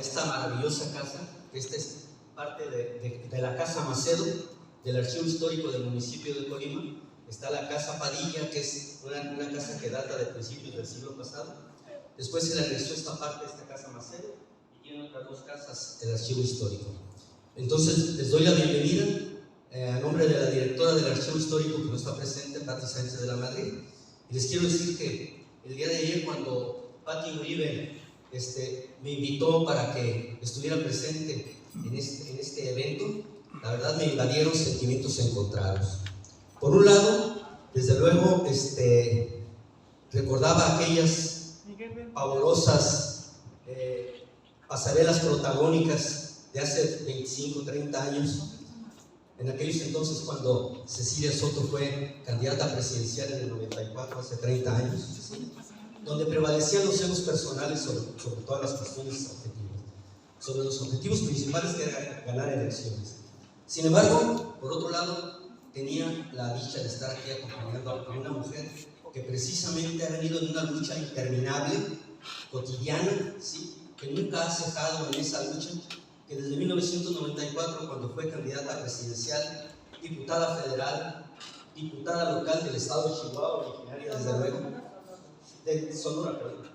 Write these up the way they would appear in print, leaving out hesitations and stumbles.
esta maravillosa casa. Esta es parte de la Casa Macedo, del Archivo Histórico del municipio de Colima. Está la Casa Padilla, que es una casa que data de principios del siglo pasado. Después se le anexó esta parte de esta Casa Macedo y tiene otras dos casas el Archivo Histórico. Entonces les doy la bienvenida a nombre de la directora del Archivo Histórico, que no está presente, Pati Sánchez de la Madrid. Y les quiero decir que el día de ayer, cuando Pati Uribe me invitó para que estuviera presente en este evento, la verdad me invadieron sentimientos encontrados. Por un lado, desde luego, recordaba aquellas pavorosas pasarelas protagónicas de hace 25, 30 años, en aquellos entonces cuando Cecilia Soto fue candidata presidencial en el 94, hace 30 años, ¿sí?, donde prevalecían los egos personales sobre todas las cuestiones objetivas, sobre los objetivos principales que era ganar elecciones. Sin embargo, por otro lado, tenía la dicha de estar aquí acompañando a una mujer que precisamente ha venido en una lucha interminable, cotidiana, ¿sí?, que nunca ha cesado en esa lucha, que desde 1994, cuando fue candidata presidencial, diputada federal, diputada local del estado de Chihuahua, originaria desde luego, de Sonora, perdón.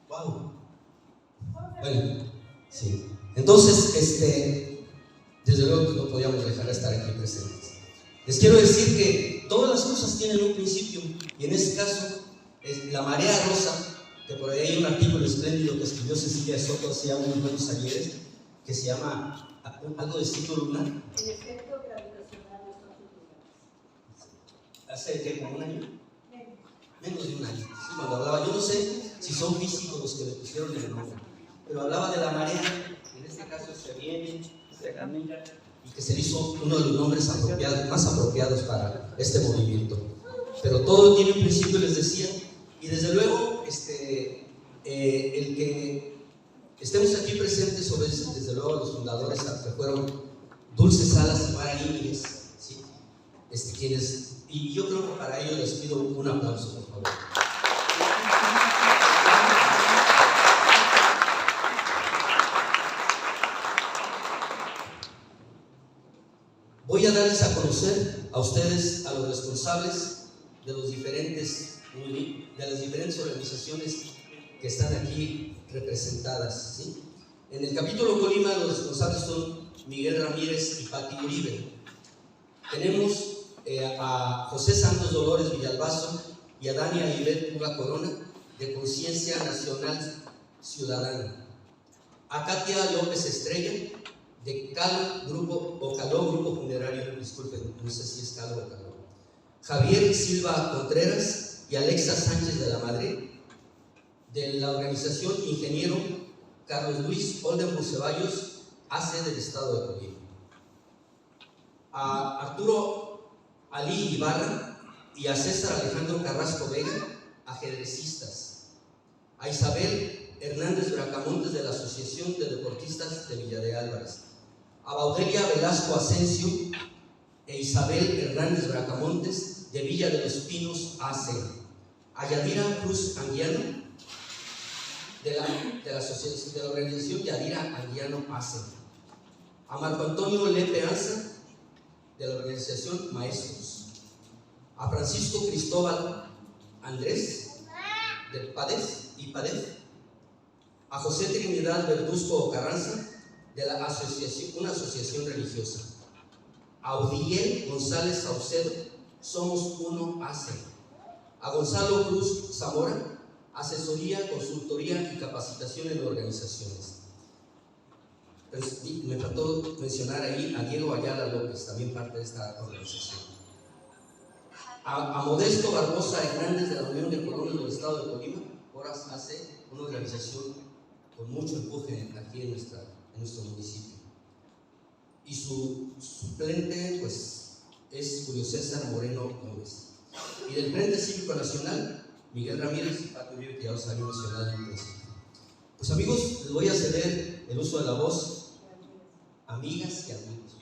¡Wow! Bueno, sí. Entonces, desde luego que no podíamos dejar de estar aquí presentes. Les quiero decir que todas las cosas tienen un principio, y en este caso, la marea rosa, que por ahí hay un artículo espléndido que escribió Cecilia Soto hace unos buenos ayeres, que se llama algo de ciclo lunar. El efecto gravitacional de estos lugares. Hace como un año. Menos de un año, ¿sí? Cuando hablaba, yo no sé si son físicos los que le pusieron el nombre, pero hablaba de la marea, en este caso se viene, se camina, y que se le hizo uno de los nombres más apropiados para este movimiento. Pero todo tiene un principio, les decía, y desde luego el que estemos aquí presentes sobre desde luego los fundadores, que fueron Dulce Salas y Mara Íñiguez, ¿sí?, quienes, y yo creo que para ello les pido un aplauso, por favor. Voy a darles a conocer a ustedes, a los responsables de las diferentes organizaciones que están aquí representadas, ¿sí? En el capítulo Colima, los responsables son Miguel Ramírez y Pati Uribe. Tenemos a José Santos Dolores Villalbazo y a Dania Ivette Puga Corona, de Conciencia Nacional Ciudadana. A Katia López Estrella, de Caló Grupo Funerario, disculpen, no sé si es Caló o Caló. Javier Silva Contreras y Alexa Sánchez de la Madrid, de la organización Ingeniero Carlos Luis Oldenburg Ceballos, AC del Estado de Colima. A Arturo Ali Ibarra y a César Alejandro Carrasco Vega, ajedrecistas. A Isabel Hernández Bracamontes, de la Asociación de Deportistas de Villa de Álvarez. A Baudelia Velasco Asensio e Isabel Hernández Bracamontes, de Villa de los Pinos, AC. A Yadira Cruz Anguiano, de la organización Yadira Anguiano, AC. A Marco Antonio Lepe Anza, de la organización Maestros. A Francisco Cristóbal Andrés, de PADES y PADEF. A José Trinidad Verduzco Carranza, de una asociación religiosa. A Odiel González Saucedo, Somos Uno AC. A Gonzalo Cruz Zamora, asesoría, consultoría y capacitación en organizaciones. Me faltó mencionar ahí a Diego Ayala López, también parte de esta organización. A Modesto Barbosa Hernández, de la Unión de Colonos del Estado de Colima, Horas AC, una organización con mucho empuje aquí en nuestro municipio. Y su suplente, pues, es Julio César Moreno Gómez. Y del Frente Cívico Nacional, Miguel Ramírez y Pati Uribe, que ya os había mencionado en un principio. Pues amigos, les voy a ceder el uso de la voz, amigas y amigos.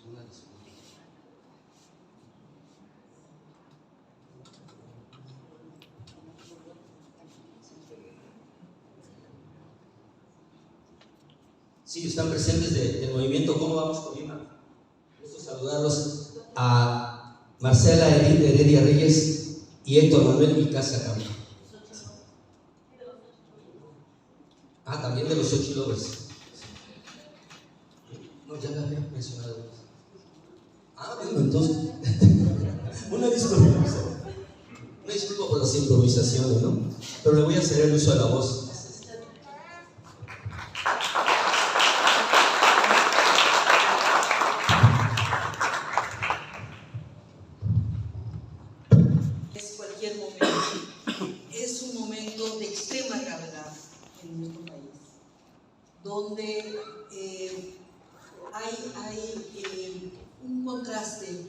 Sí, están presentes del movimiento ¿Cómo vamos Colima? Gusto saludarlos a Marcela Heredia Reyes y Héctor Manuel Icaza Campo. También de los Xochilovers. No, ya la había mencionado. Bueno, entonces, una disculpa por las improvisaciones, ¿no? Pero le voy a hacer el uso de la voz. Es cualquier momento. Es un momento de extrema gravedad en nuestro país, donde hay un contraste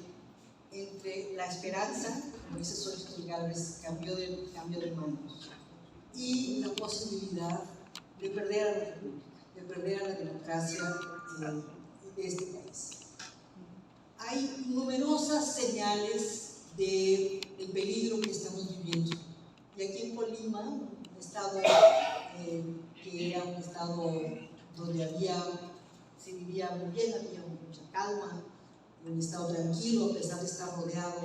entre la esperanza, como dice Xochitl Gálvez, cambio de manos, y la posibilidad de perder a la República, de perder a la democracia de este país. Hay numerosas señales del peligro que estamos viviendo. Y aquí en Colima, un estado que era un estado donde se vivía muy bien, había mucha calma, un estado tranquilo, a pesar de estar rodeado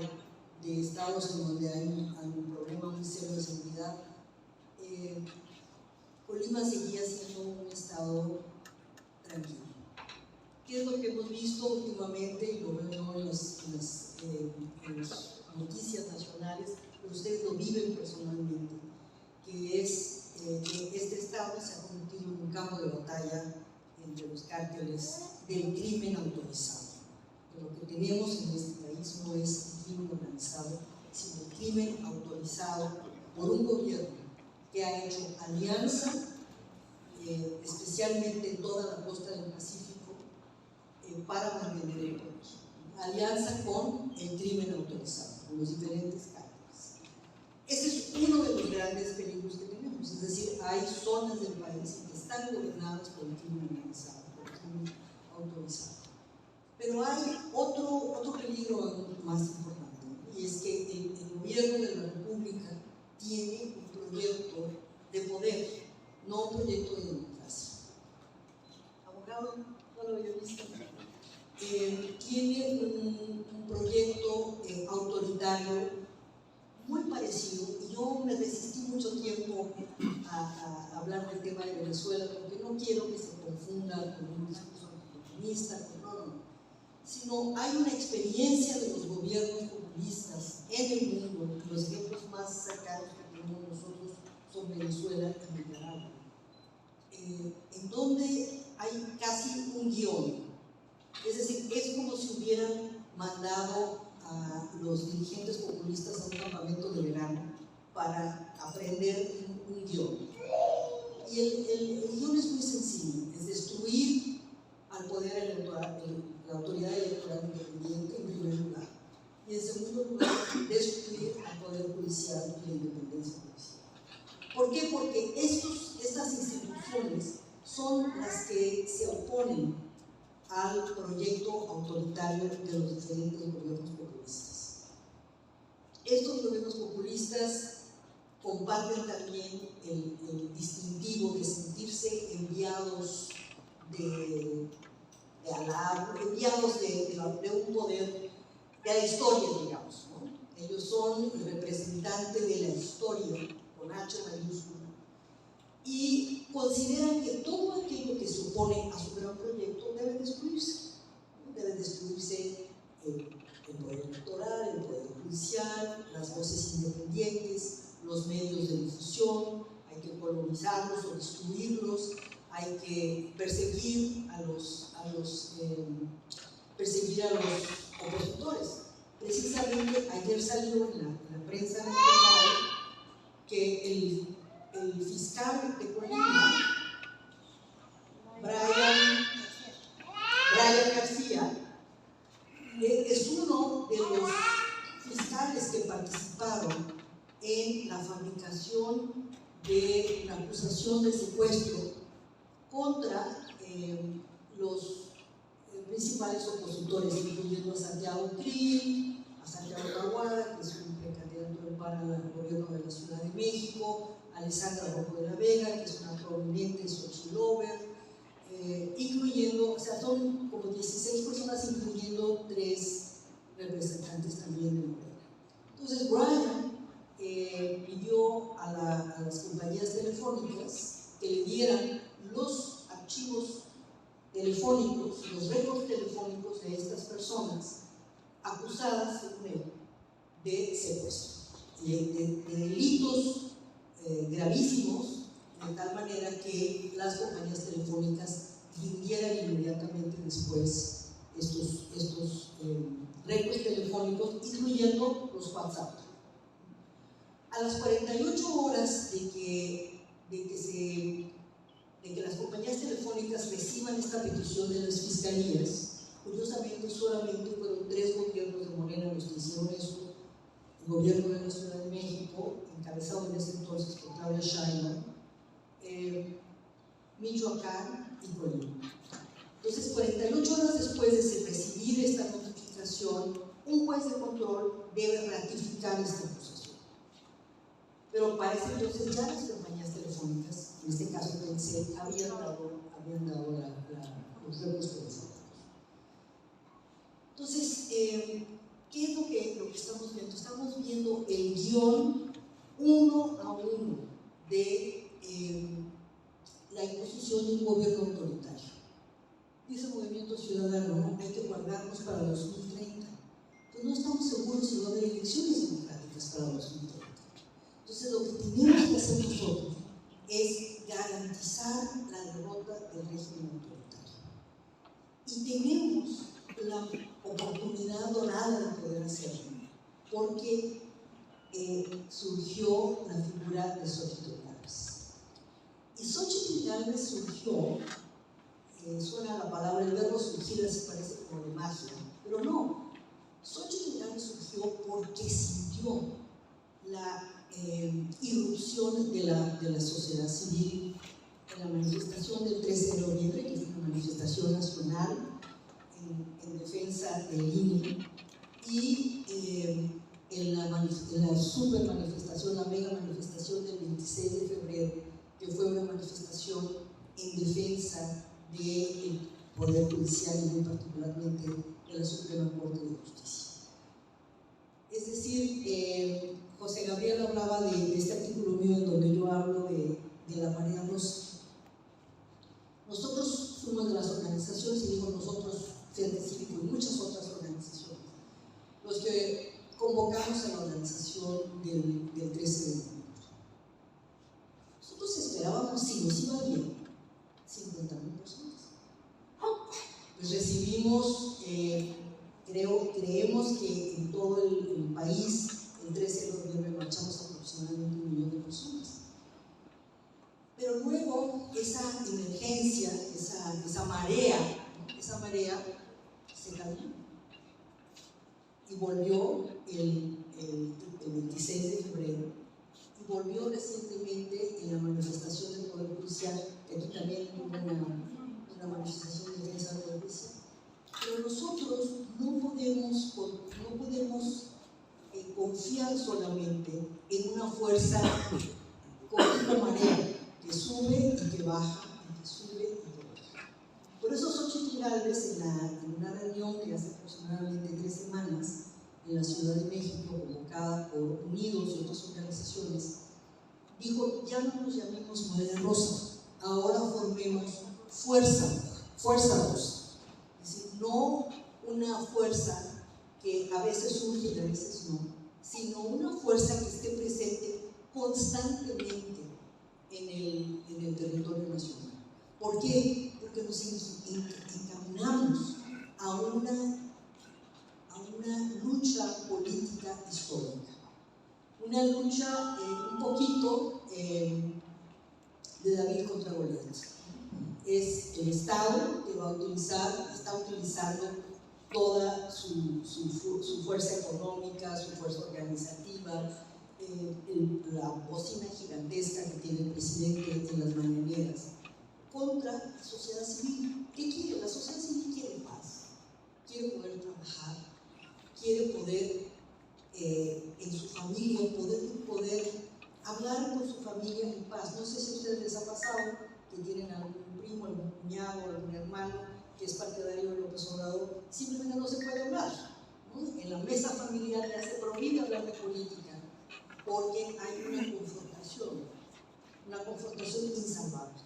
de estados en donde hay un problema muy serio de seguridad. Colima seguía siendo un estado tranquilo. ¿Qué es lo que hemos visto últimamente? Y lo veo en las noticias nacionales, pero ustedes lo viven personalmente, que es que este estado se ha convertido en un campo de batalla entre los cárteles del crimen autorizado. Lo que tenemos en este país no es crimen organizado, sino crimen autorizado por un gobierno que ha hecho alianza, especialmente en toda la costa del Pacífico, para mantener el poder. Alianza con el crimen autorizado, con los diferentes cárteles. Ese es uno de los grandes peligros que tenemos, es decir, hay zonas del país que están gobernadas por el crimen organizado, por el crimen autorizado. Pero hay otro peligro aún más importante, y es que el gobierno de la República tiene un proyecto de poder, no un proyecto de democracia. Abogado, no lo había visto. Tiene un proyecto autoritario muy parecido, y yo me resistí mucho tiempo a hablar del tema de Venezuela, porque no quiero que se confunda con un discurso comunista, sino hay una experiencia de los gobiernos populistas en el mundo. Los ejemplos más cercanos que tenemos nosotros son Venezuela y Nicaragua, en donde hay casi un guión. Es decir, es como si hubieran mandado a los dirigentes populistas a un campamento de verano para aprender un guión. Y el guión es muy sencillo, es destruir al poder electoral, la autoridad electoral independiente en primer lugar, y en segundo lugar, destruir al poder judicial y la independencia judicial. ¿Por qué? Porque estas instituciones son las que se oponen al proyecto autoritario de los diferentes gobiernos populistas. Estos gobiernos populistas comparten también el distintivo de sentirse enviados de Alá, enviados de un poder de la historia, digamos, ¿no? Ellos son el representante de la historia, con H mayúscula, y consideran que todo aquello que se opone a su gran proyecto debe destruirse. Debe destruirse el poder electoral, el poder judicial, las voces independientes, los medios de difusión. Hay que colonizarlos o destruirlos, hay que perseguir a los opositores. Precisamente ayer salió en la prensa nacional que el fiscal de Colima, Brian García, es uno de los fiscales que participaron en la fabricación de una acusación de secuestro contra los principales opositores, incluyendo a Santiago Krill, a Santiago Taboada, que es un precandidato para el gobierno de la Ciudad de México, a Alessandra Rojo de la Vega, que es una prominente Xochilover, incluyendo, o sea, son como 16 personas, incluyendo 3 representantes también de Morena. Entonces, Brian pidió a las compañías telefónicas que le dieran los archivos telefónicos, los récords telefónicos de estas personas acusadas, según él, de secuestro, de delitos gravísimos, de tal manera que las compañías telefónicas rindieran inmediatamente después estos récords telefónicos, incluyendo los WhatsApp. A las 48 horas de que las compañías telefónicas reciban esta petición de las fiscalías, curiosamente solamente fueron 3 gobiernos de Morena los que hicieron eso: el gobierno de la Ciudad de México, encabezado en ese entonces por Claudia Sheinbaum, Michoacán y Colima. Entonces, 48 horas después de recibir esta notificación, un juez de control debe ratificar esta acusación. Pero para ese entonces ya las compañías telefónicas, en este caso Telcel, habían dado los récords telefónicos. Entonces, ¿qué es lo que estamos viendo? Estamos viendo el guión uno a uno de la imposición de un gobierno autoritario. Dice Movimiento Ciudadano, hay que guardarnos para 2030. Pues no estamos seguros si va a haber elecciones democráticas para 2030. Entonces, lo que tenemos que hacer nosotros es garantizar la derrota del régimen autoritario. Y tenemos la oportunidad dorada de poder hacerlo, porque surgió la figura de Xochitl Gálvez. Y Xochitl Gálvez surgió, suena la palabra, el verbo surgir así parece como de magia, pero no. Xochitl Gálvez surgió porque sintió la irrupción de la sociedad civil en la manifestación del 13 de noviembre, que fue una manifestación nacional en defensa del INE, y en la super manifestación, la mega manifestación del 26 de febrero, que fue una manifestación en defensa del Poder Judicial y muy particularmente de la Suprema Corte de Justicia. Es decir, José Gabriel hablaba de este artículo mío en donde yo hablo de la marea rosa. Nosotros fuimos de las organizaciones, y digo nosotros, Frente Cívico y muchas otras organizaciones, los que convocamos a la organización del 13 de noviembre. Nosotros esperábamos, si nos iba bien, 50,000 personas. Pues recibimos, creemos que en todo el país, el 13 de noviembre marchamos aproximadamente 1 millón de personas. Pero luego esa emergencia, esa marea se calmó y volvió el 26 de febrero, y volvió recientemente en la manifestación del Poder Judicial, que aquí también hubo una manifestación de defensa del Poder Judicial. Pero nosotros no podemos confiar solamente en una fuerza como marea, que sube y que baja, y que sube y que baja. Por eso Xochitl Gálvez, en una reunión de hace aproximadamente 3 semanas en la Ciudad de México, convocada por Unidos y otras organizaciones, dijo: ya no nos llamemos Marea Rosa, ahora formemos Fuerza Rosa. Es decir, no una fuerza que a veces surge y a veces no, sino una fuerza que esté presente constantemente en el territorio nacional. ¿Por qué? Porque nos encaminamos a una lucha política histórica, una lucha un poquito de David contra Goliat. Es el Estado que está utilizando toda su fuerza económica, su fuerza organizativa, la bocina gigantesca que tiene el presidente en las mañaneras, contra la sociedad civil. ¿Qué quiere? La sociedad civil quiere paz, quiere poder trabajar, quiere poder en su familia, poder hablar con su familia en paz. No sé si a ustedes les ha pasado que tienen algún primo, algún cuñado, que es partidario de López Obrador, simplemente no se puede hablar, ¿no? En la mesa familiar ya se prohíbe hablar de política, porque hay una confrontación insalvable.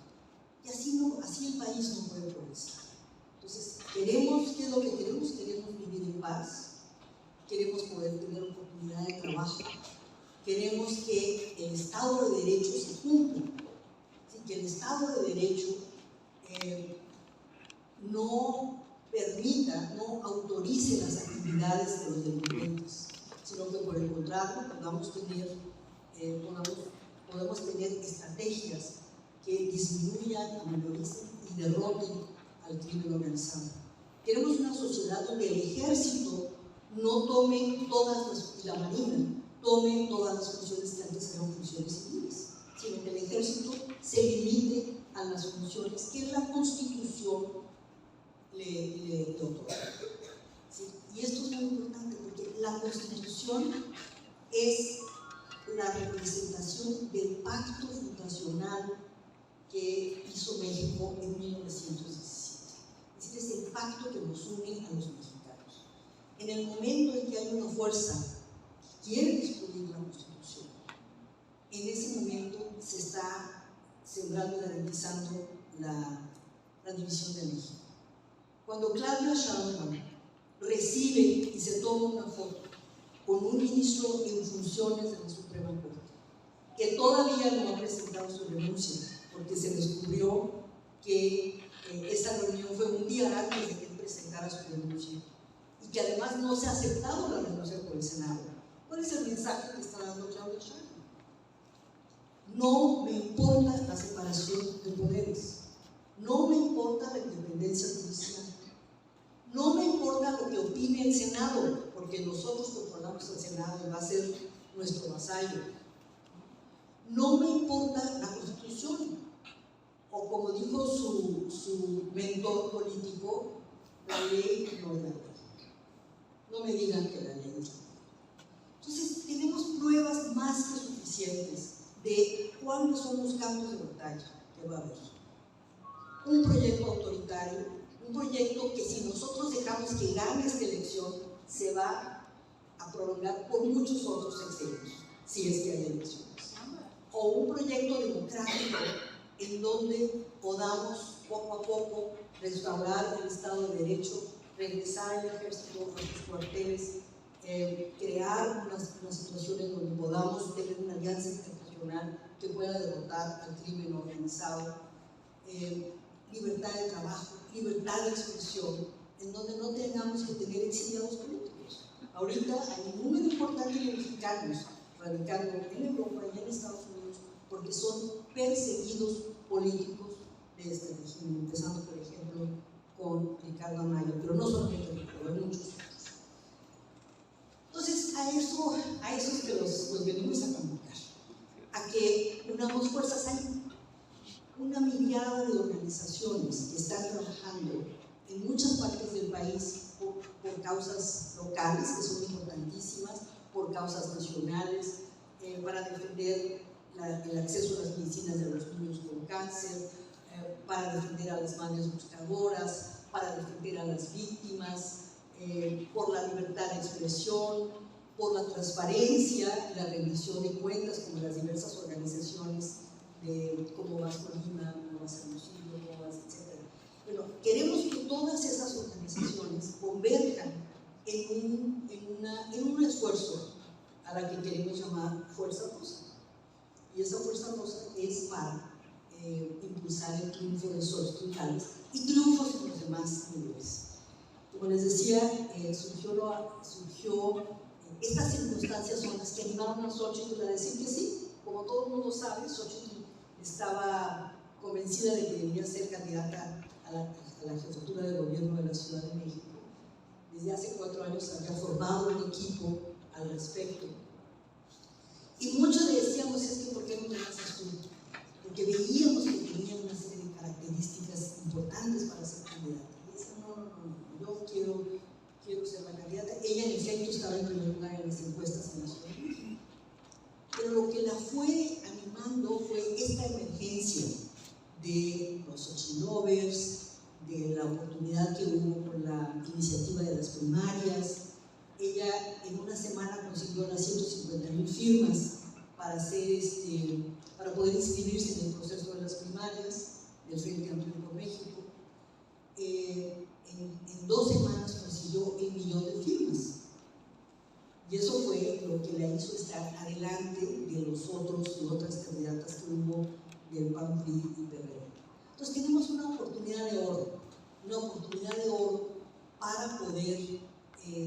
Y así el país no puede progresar. Entonces, ¿qué es lo que queremos? Queremos vivir en paz, queremos poder tener oportunidad de trabajo, queremos que el Estado de Derecho se cumpla, ¿sí? Que el Estado de Derecho no permita, no autorice las actividades de los delincuentes, sino que por el contrario podamos tener estrategias que disminuyan, minoricen y derroten al crimen organizado. Queremos una sociedad donde el ejército no tome y la marina tome todas las funciones que antes eran funciones civiles, sino que el ejército se limite a las funciones que la Constitución le otorga. ¿Sí? Y esto es muy importante porque la Constitución es la representación del pacto fundacional que hizo México en 1917. Es decir, es el pacto que nos une a los mexicanos. En el momento en que hay una fuerza que quiere destruir la Constitución, en ese momento se está sembrando y garantizando la división de México. Cuando Claudia Sheinbaum recibe y se toma una foto con un ministro en funciones de la Suprema Corte, que todavía no ha presentado su renuncia, porque se descubrió que esa reunión fue un día antes de que él presentara su renuncia, y que además no se ha aceptado la renuncia por el Senado. ¿Cuál es el mensaje que está dando Claudia Sheinbaum? No me importa la separación de poderes, no me importa la independencia judicial, no me importa lo que opine el Senado, porque nosotros controlamos el Senado y va a ser nuestro vasallo. No me importa la Constitución, o como dijo su mentor político, la ley no es la ley. No me digan que la ley es la ley. Entonces, tenemos pruebas más que suficientes de cuáles son los campos de batalla que va a haber. Un proyecto autoritario, un proyecto que si nosotros dejamos que gane esta elección, se va a prolongar por muchos otros sexenios, si es que hay elecciones. O un proyecto democrático en donde podamos poco a poco restaurar el Estado de Derecho, regresar el ejército a sus cuarteles, crear unas situaciones donde podamos tener una alianza internacional que pueda derrotar al crimen organizado, libertad de trabajo, libertad de expresión, en donde no tengamos que tener exiliados políticos. Ahorita hay un número importante de mexicanos radicando en Europa y en Estados Unidos porque son perseguidos políticos de este régimen, empezando por ejemplo con Ricardo Anaya, pero no solamente Ricardo, hay muchos otros. Entonces a eso es que los venimos a convocar, a que unamos fuerzas. Hay una mirada de organizaciones que están trabajando en muchas partes del país por causas locales que son importantísimas, por causas nacionales, para defender el acceso a las medicinas de los niños con cáncer, para defender a las madres buscadoras, para defender a las víctimas, por la libertad de expresión, por la transparencia y la rendición de cuentas, como las diversas organizaciones como Vasco Lima, Nuevas Hermosillo, etc. Bueno, queremos que todas esas organizaciones converjan en un esfuerzo a la que queremos llamar Fuerza Rosa. Y esa Fuerza Rosa es para impulsar el triunfo de esos estudiantes y triunfos en los demás niveles. Como les decía, estas circunstancias son las que animaron a Xochitl a decir que sí. Como todo el mundo sabe, Xochitl estaba convencida de que debía ser candidata a la jefatura de gobierno de la Ciudad de México. Desde hace 4 años había formado un equipo al respecto. Y muchos le decíamos, es que ¿por qué no te lanzas tú? Porque veíamos que tenía una serie de características importantes para ser candidata. Y decía, no, yo quiero ser la candidata. Ella en efecto estaba en primer lugar en las encuestas en la Ciudad de México. Pero lo que la fue animando fue esta emergencia de los Xochilovers, de la oportunidad oportunidad que hubo con la iniciativa de las primarias. Ella en una semana consiguió las 150,000 firmas para poder inscribirse en el proceso de las primarias del Frente Amplio por México. En 2 semanas consiguió 1,000,000 de firmas. Y eso fue lo que la hizo estar adelante de los otros y otras candidatas que hubo del PAN, PRI y PRD. Entonces tenemos una oportunidad de oro para poder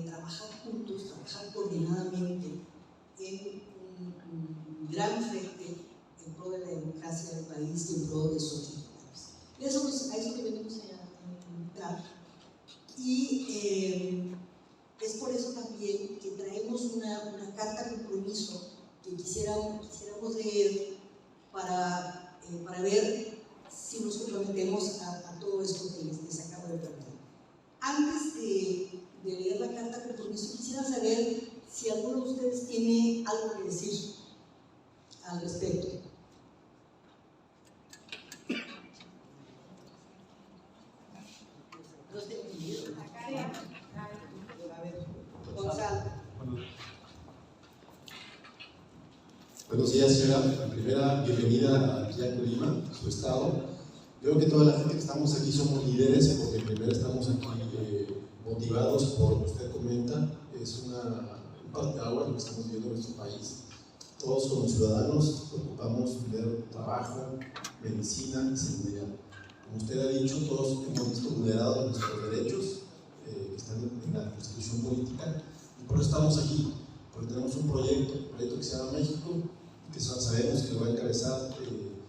trabajar juntos, trabajar coordinadamente en un gran frente en pro de la democracia del país y en pro de sus ciudadanos. A eso que venimos a invitar. Y es por eso también que traemos una carta compromiso que quisiéramos leer para ver si nos comprometemos a todo esto que les acabo de plantear. Antes de leer la carta compromiso, quisiera saber si alguno de ustedes tiene algo que decir al respecto. No estoy entendido. A ver, Gonzalo. Buenos días, señora. En primera, bienvenida aquí a Colima, su estado. Creo que toda la gente que estamos aquí somos líderes, porque primero estamos aquí motivados por lo que usted comenta. Es un parteaguas lo que estamos viendo en nuestro país. Todos como ciudadanos ocupamos primero trabajo, medicina y seguridad. Como usted ha dicho, todos hemos visto vulnerados nuestros derechos que están en la Constitución política, y por eso estamos aquí, porque tenemos un proyecto que se llama México, que sabemos que lo va a encabezar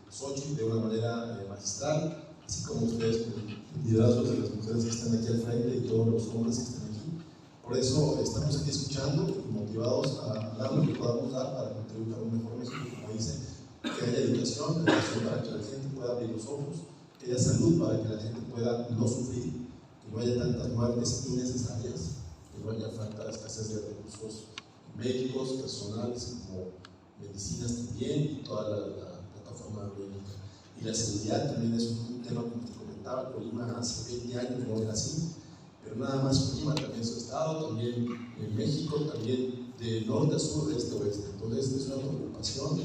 Xochitl de una manera magistral, así como ustedes con el liderazgo de las mujeres que están aquí al frente y todos los hombres que están aquí. Por eso estamos aquí escuchando y motivados a dar lo que podamos dar para contribuir a un mejor México, como dice, que haya educación para que la gente pueda abrir los ojos, que haya salud para que la gente pueda no sufrir, que no haya tantas muertes innecesarias, que no haya falta de escasez de recursos médicos, personales, como medicinas también, y toda la plataforma médica. Y la seguridad también es un tema, como te comentaba. Colima hace 20 años no era así, pero nada más Colima, también su estado, también en México, también de norte a sur, de este a oeste. Entonces es una preocupación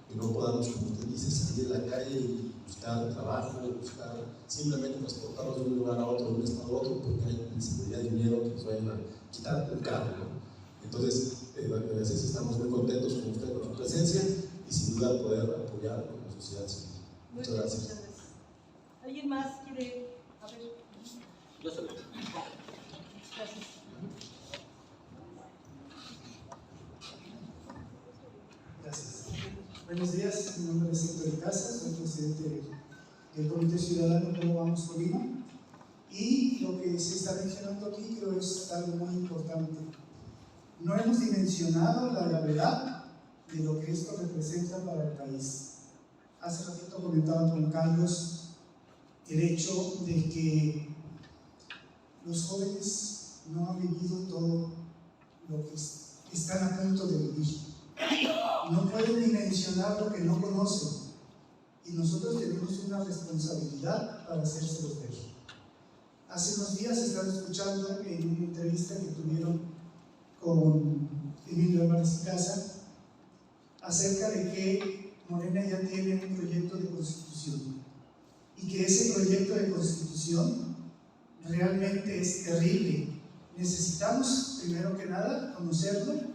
que no podamos, como usted dice, salir a la calle y buscar trabajo, buscar simplemente transportarnos de un lugar a otro, de un estado a otro, porque hay inseguridad y miedo que nos vayan a quitar el carro, ¿no? Entonces, a veces estamos muy contentos con usted, con su presencia, y sin duda poder apoyar con la sociedad civil. Muchas gracias. Muchas gracias. ¿Alguien más quiere? A ver. Yo solo. Gracias. Gracias. Buenos días, mi nombre es Héctor Icaza, soy presidente del Comité Ciudadano ¿Cómo Vamos Colima? Y lo que se está mencionando aquí creo es algo muy importante. No hemos dimensionado la gravedad de lo que esto representa para el país. Hace ratito comentaba con Carlos el hecho de que los jóvenes no han vivido todo lo que están a punto de vivir. No pueden dimensionar lo que no conocen, y nosotros tenemos una responsabilidad para hacérselos ver. Hace unos días estaba escuchando en una entrevista que tuvieron con Emilio Álvarez y Casa acerca de que Morena ya tiene un proyecto de constitución, y que ese proyecto de constitución realmente es terrible. Necesitamos, primero que nada, conocerlo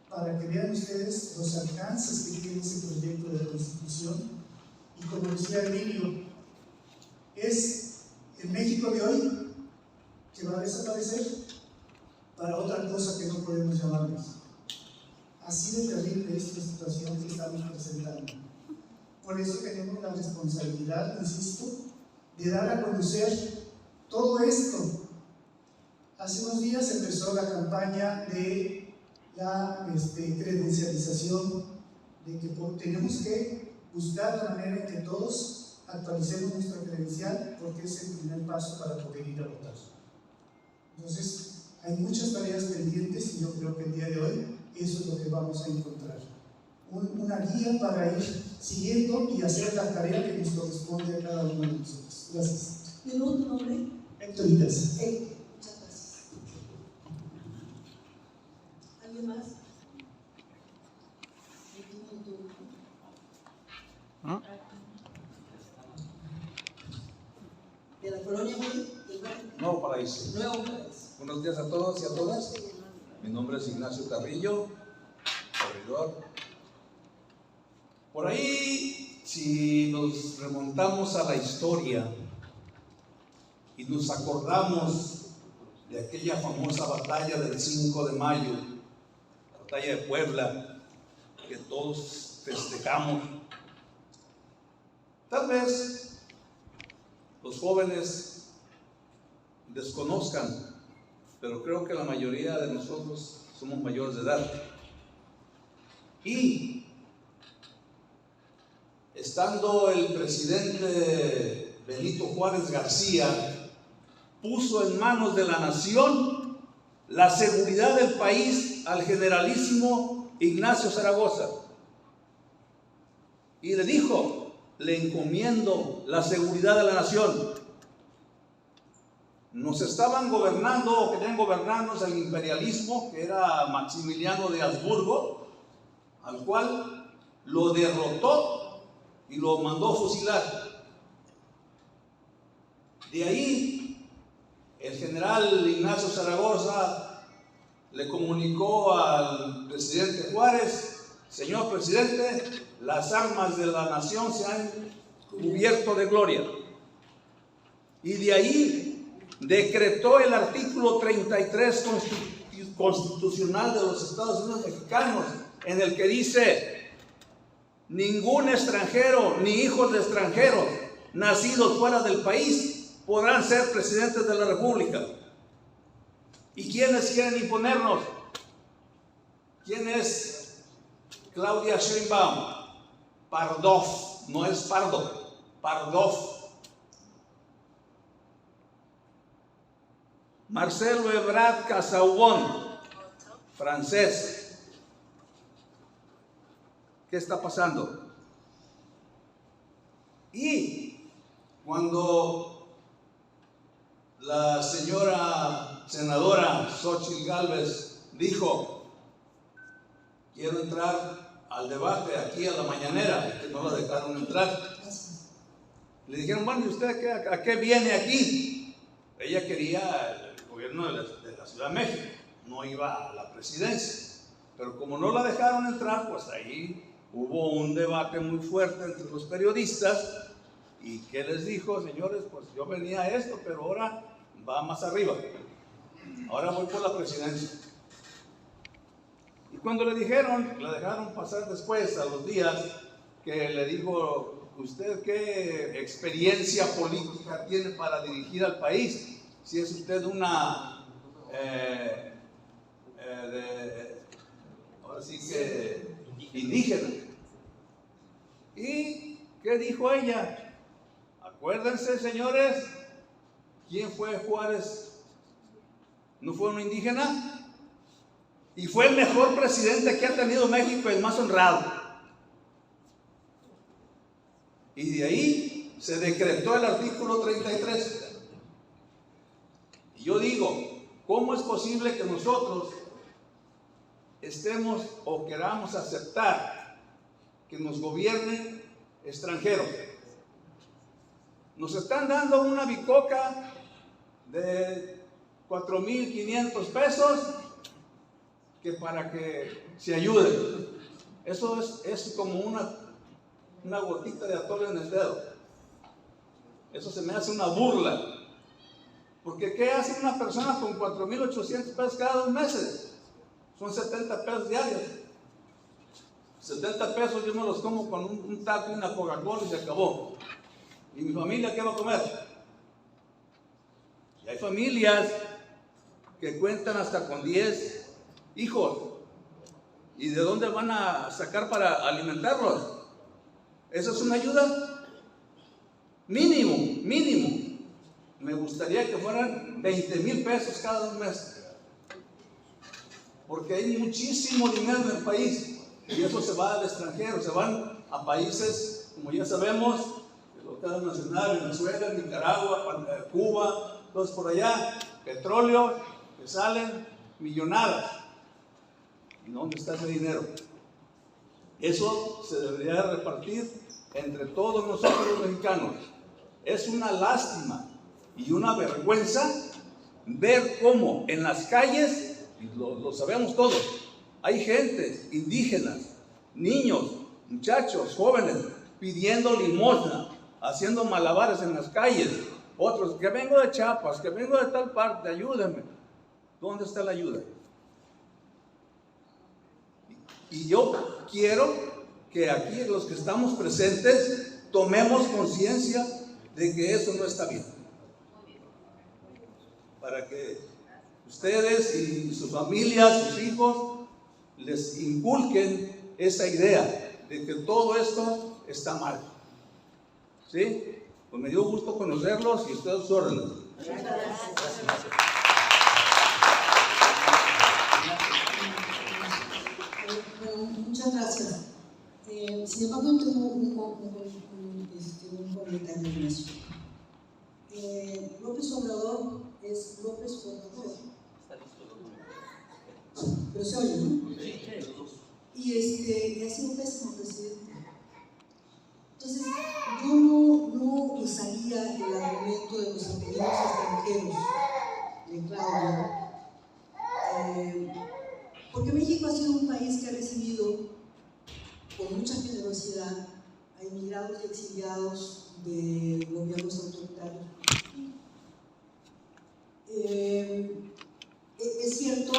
para que vean ustedes los alcances que tiene ese proyecto de constitución. Y como decía Emilio, es el México de hoy que va a desaparecer para otra cosa que no podemos llamar México. Así de terrible es la situación que estamos presentando. Por eso tenemos la responsabilidad, insisto, de dar a conocer todo esto. Hace unos días empezó la campaña de la credencialización, de que tenemos que buscar la manera en que todos actualicemos nuestra credencial, porque es el primer paso para poder ir a votar. Entonces, hay muchas tareas pendientes, y yo creo que el día de hoy eso es lo que vamos a encontrar. Una guía para ir siguiendo y hacer la tarea que nos corresponde a cada uno de nosotros. Gracias. ¿De nuevo tu nombre? Héctor Icaza. Héctor, muchas gracias. ¿Alguien más? ¿De la colonia del barrio? Nuevo Paraíso. Nuevo Paraíso. Buenos días a todos y a todas. Mi nombre es Ignacio Carrillo, corredor. Por ahí, si nos remontamos a la historia y nos acordamos de aquella famosa batalla del 5 de mayo, la batalla de Puebla, que todos festejamos, tal vez los jóvenes desconozcan, pero creo que la mayoría de nosotros somos mayores de edad. Y estando el presidente Benito Juárez García, puso en manos de la nación la seguridad del país al generalísimo Ignacio Zaragoza. Y le dijo: le encomiendo la seguridad de la nación. Nos estaban gobernando, o querían gobernarnos, el imperialismo, que era Maximiliano de Habsburgo, al cual lo derrotó y lo mandó fusilar. De ahí, el general Ignacio Zaragoza le comunicó al presidente Juárez: señor presidente, las armas de la nación se han cubierto de gloria. Y de ahí decretó el artículo 33 constitucional de los Estados Unidos mexicanos, en el que dice: ningún extranjero ni hijos de extranjeros nacidos fuera del país podrán ser presidentes de la República. ¿Y quiénes quieren imponernos? ¿Quién es Claudia Sheinbaum? Pardov, no es Pardo, Pardov. Marcelo Ebrard Casaubon, francés. ¿Qué está pasando? Y cuando la señora senadora Xóchitl Gálvez dijo: quiero entrar al debate aquí a la mañanera, que no la dejaron entrar, le dijeron: bueno, ¿y usted a qué viene aquí? Ella quería el gobierno de la Ciudad de México, no iba a la presidencia. Pero como no la dejaron entrar, pues ahí hubo un debate muy fuerte entre los periodistas. ¿Y qué les dijo? Señores, pues yo venía a esto, pero ahora va más arriba. Ahora voy por la presidencia. Y cuando le dijeron, la dejaron pasar después, a los días, que le dijo: ¿usted qué experiencia política tiene para dirigir al país? Si es usted una ahora sí que indígena. ¿Y qué dijo ella? Acuérdense, señores, ¿quién fue Juárez? ¿No fue un indígena? Y fue el mejor presidente que ha tenido México, el más honrado. Y de ahí se decretó el artículo 33. Y yo digo, ¿cómo es posible que nosotros estemos o queramos aceptar que nos gobiernen extranjeros? Nos están dando una bicoca de 4,500 pesos que para que se ayuden. Eso es como una gotita de atole en el dedo. Eso se me hace una burla. Porque ¿qué hace una persona con 4,800 pesos cada 2 meses? Son 70 pesos diarios. 70 pesos yo me los como con un taco y una Coca-Cola y se acabó. ¿Y mi familia qué va a comer? Y hay familias que cuentan hasta con 10 hijos. ¿Y de dónde van a sacar para alimentarlos? ¿Eso es una ayuda? Mínimo, mínimo. Me gustaría que fueran 20,000 pesos cada 2 meses. Porque hay muchísimo dinero en el país y eso se va al extranjero, se van a países, como ya sabemos, el Estado Nacional, Venezuela, Nicaragua, Cuba, Entonces por allá, petróleo, que salen millonadas. ¿Y dónde está ese dinero? Eso se debería repartir entre todos nosotros los mexicanos. Es una lástima y una vergüenza ver cómo en las calles, y lo sabemos todos, hay gente, indígenas, niños, muchachos, jóvenes, pidiendo limosna, haciendo malabares en las calles. Otros, que vengo de Chiapas, que vengo de tal parte, ayúdenme. ¿Dónde está la ayuda? Y yo quiero que aquí los que estamos presentes tomemos conciencia de que eso no está bien. Para que ustedes y sus familias, sus hijos, les inculquen esa idea de que todo esto está mal. ¿Sí? Pues me dio gusto conocerlos y ustedes órdenes. Muchas gracias. Sin embargo, tengo un comentario en eso. López Obrador es López Obrador. Pero se oye, ¿no? Y ha sido un pésimo presidente. Entonces, yo no usaría el argumento de los apellidos extranjeros de Claudia, porque México ha sido un país que ha recibido con mucha generosidad a inmigrados y exiliados de gobiernos autoritarios. Es cierto,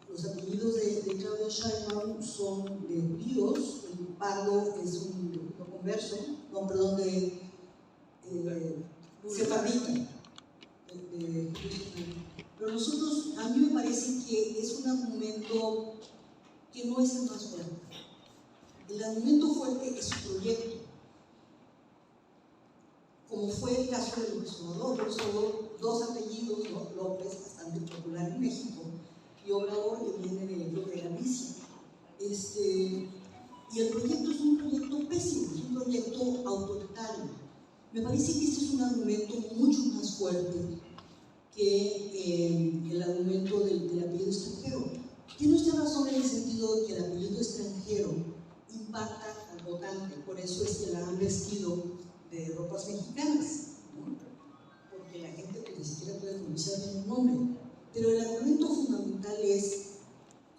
los apellidos de Claudia Sheinbaum son de judíos. El Pardo es un converso, de sefardita, pero nosotros, a mí me parece que es un argumento que no es el más fuerte. El argumento fuerte es su proyecto, como fue el caso de López Obrador. Dos apellidos, ¿no? López, bastante popular en México, y Obrador, que viene de Galicia. Y el proyecto es un proyecto pésimo, es un proyecto autoritario. Me parece que este es un argumento mucho más fuerte que el argumento del apellido extranjero. Tiene usted razón en el sentido de que el apellido extranjero impacta al votante, por eso es que la han vestido de ropas mexicanas, ¿no? Porque la gente pues, ni siquiera puede pronunciar bien el nombre. Pero el argumento fundamental es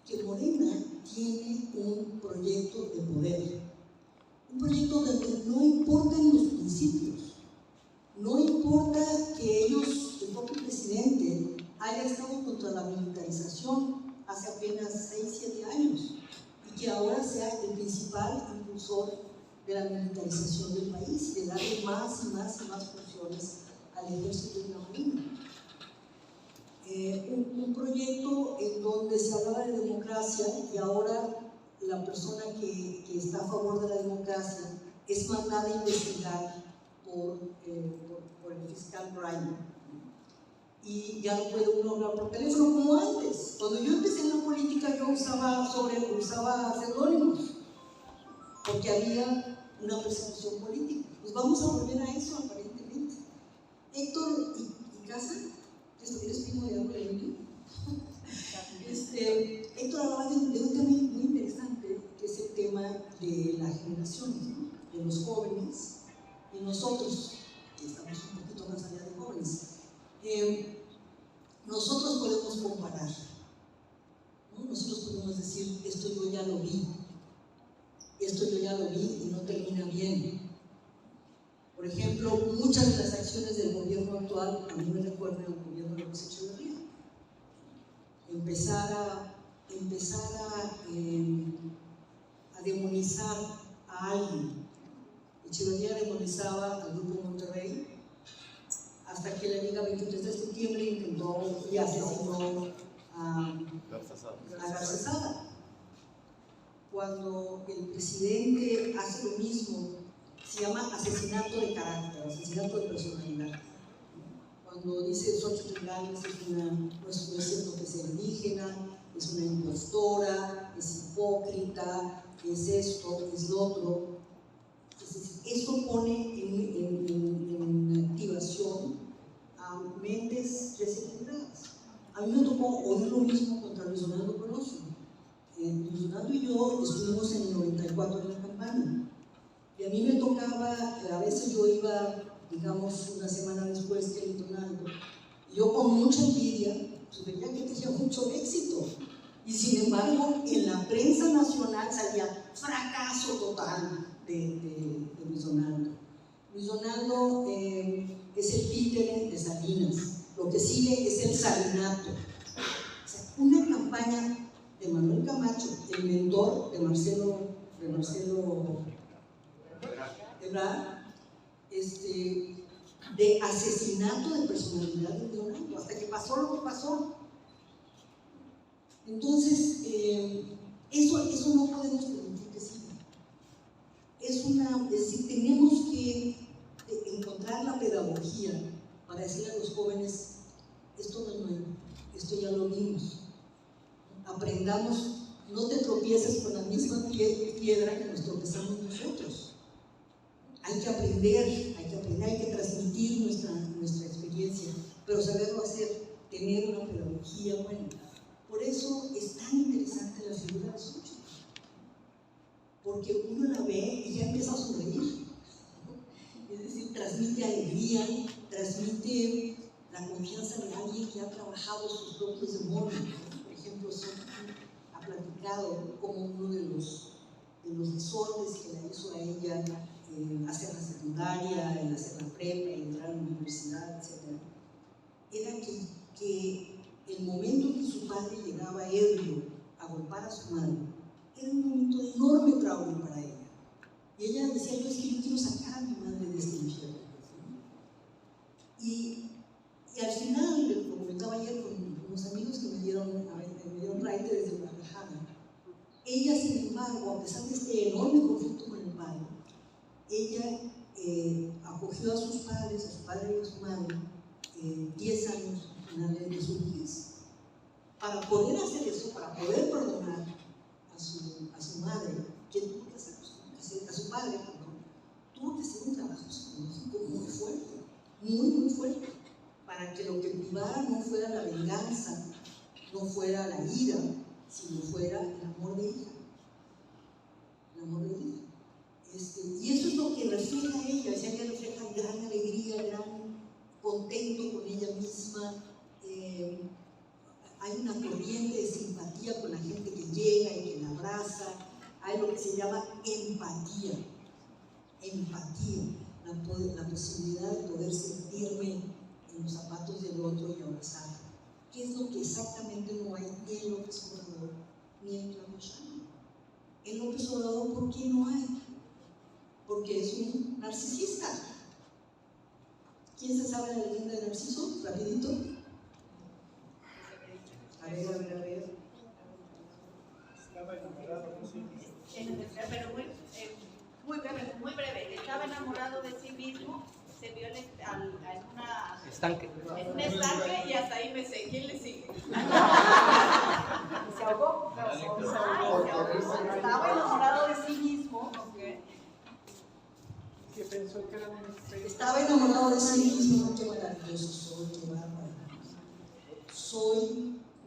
que Morena tiene un proyecto de poder, un proyecto donde no importan los principios, no importa que ellos, el propio presidente, haya estado contra la militarización hace apenas 6-7 años y que ahora sea el principal impulsor de la militarización del país, de darle más y más y más funciones al ejército y la marina. Un proyecto en donde se hablaba de democracia y ahora la persona que está a favor de la democracia es mandada a investigar por el fiscal Bryan. Y ya no puede uno hablar por teléfono como antes. Cuando yo empecé en la política yo usaba seudónimos porque había una persecución política. Pues vamos a volver a eso aparentemente. Héctor y Casa, ¿eres primo de algo de mí? Héctor hablaba de un tema muy interesante, que es el tema de las generaciones, ¿no? De los jóvenes y nosotros, que estamos un poquito más allá de jóvenes. Nosotros podemos comparar, ¿no? Nosotros podemos decir, esto yo ya lo vi y no termina bien. Por ejemplo, muchas de las acciones del gobierno actual a mí me recuerdan al gobierno de López Echeverría. Empezar a demonizar a alguien. Echeverría demonizaba al Grupo Monterrey hasta que la Liga 23 de septiembre intentó y asesinó a Garza Sada. Cuando el presidente hace lo mismo, se llama asesinato de carácter, asesinato de personalidad. Cuando dice Xochitl Gálvez no es cierto que sea indígena, es una impostora, es hipócrita, es esto, es lo otro. Entonces, esto pone en activación mentes desequilibradas. A mí me tocó oír lo mismo contra Luis Donaldo Colosio. Luis Donaldo y yo estuvimos en el 94 en la campaña. Y a mí me tocaba, a veces yo iba, digamos, una semana después que Luis Donaldo, y yo con mucha envidia, pues veía que tenía mucho éxito. Y sin embargo, en la prensa nacional salía fracaso total de Luis Donaldo. Luis Donaldo es el títere de Salinas. Lo que sigue es el salinato. O sea, una campaña de Manuel Camacho, el mentor de Marcelo Ebrard, de asesinato de personalidad de Luis Donaldo, hasta que pasó lo que pasó. Entonces, eso no podemos permitir que siga. Es decir, tenemos que encontrar la pedagogía para decirle a los jóvenes, esto no es nuevo, esto ya lo vimos. Aprendamos, no te tropieces con la misma piedra que nos tropezamos nosotros. Hay que aprender, hay que transmitir nuestra experiencia, pero saberlo hacer, tener una pedagogía buena. Por eso es tan interesante la figura de Xochitl, porque uno la ve y ya empieza a sonreír. Es decir, transmite alegría, transmite la confianza de alguien que ha trabajado sus propios demonios. Por ejemplo, Xochitl ha platicado como uno de los desórdenes que la hizo a ella hacer la secundaria, hacer la prepa, entrar a la universidad, etc. Era que el momento en que su padre llegaba ebrio a golpear a su madre era un momento de enorme trauma para ella. Y ella decía, es que yo quiero sacar a mi madre de este infierno. Y al final, lo comentaba ayer con unos amigos que me dieron raite desde Guadalajara, ella, sin embargo, a pesar de este enorme conflicto con el padre, ella acogió a sus padres, a su padre y a su madre, 10 años al final de su vejez. Para poder hacer eso, para poder perdonar a su madre, ¿qué tuvo que hacer? A su padre, tuvo que hacer un trabajo psicológico muy fuerte, muy fuerte, para que lo que privara no fuera la venganza, no fuera la ira, sino fuera el amor de hija. El amor de hija. Y eso es lo que refleja ella, ella refleja gran alegría, gran contento con ella misma. Hay una corriente de simpatía con la gente que llega y que la abraza. Hay lo que se llama empatía, la posibilidad de poder sentirme en los zapatos del otro y abrazar. ¿Qué es lo que exactamente no hay ni en López Obrador ni en Claudio Sheinbaum? En López Obrador, ¿por qué no hay? Porque es un narcisista. ¿Quién se sabe la leyenda de Narciso? Rapidito. A ver. Pero muy breve. Estaba enamorado de sí mismo, se vio en un estanque y hasta ahí me sé. ¿Quién le sigue? Se ahogó. Estaba enamorado de sí mismo. Que pensó que era una estrella. Estaba enamorado de sí mismo. Qué maravilloso soy, qué bárbaro.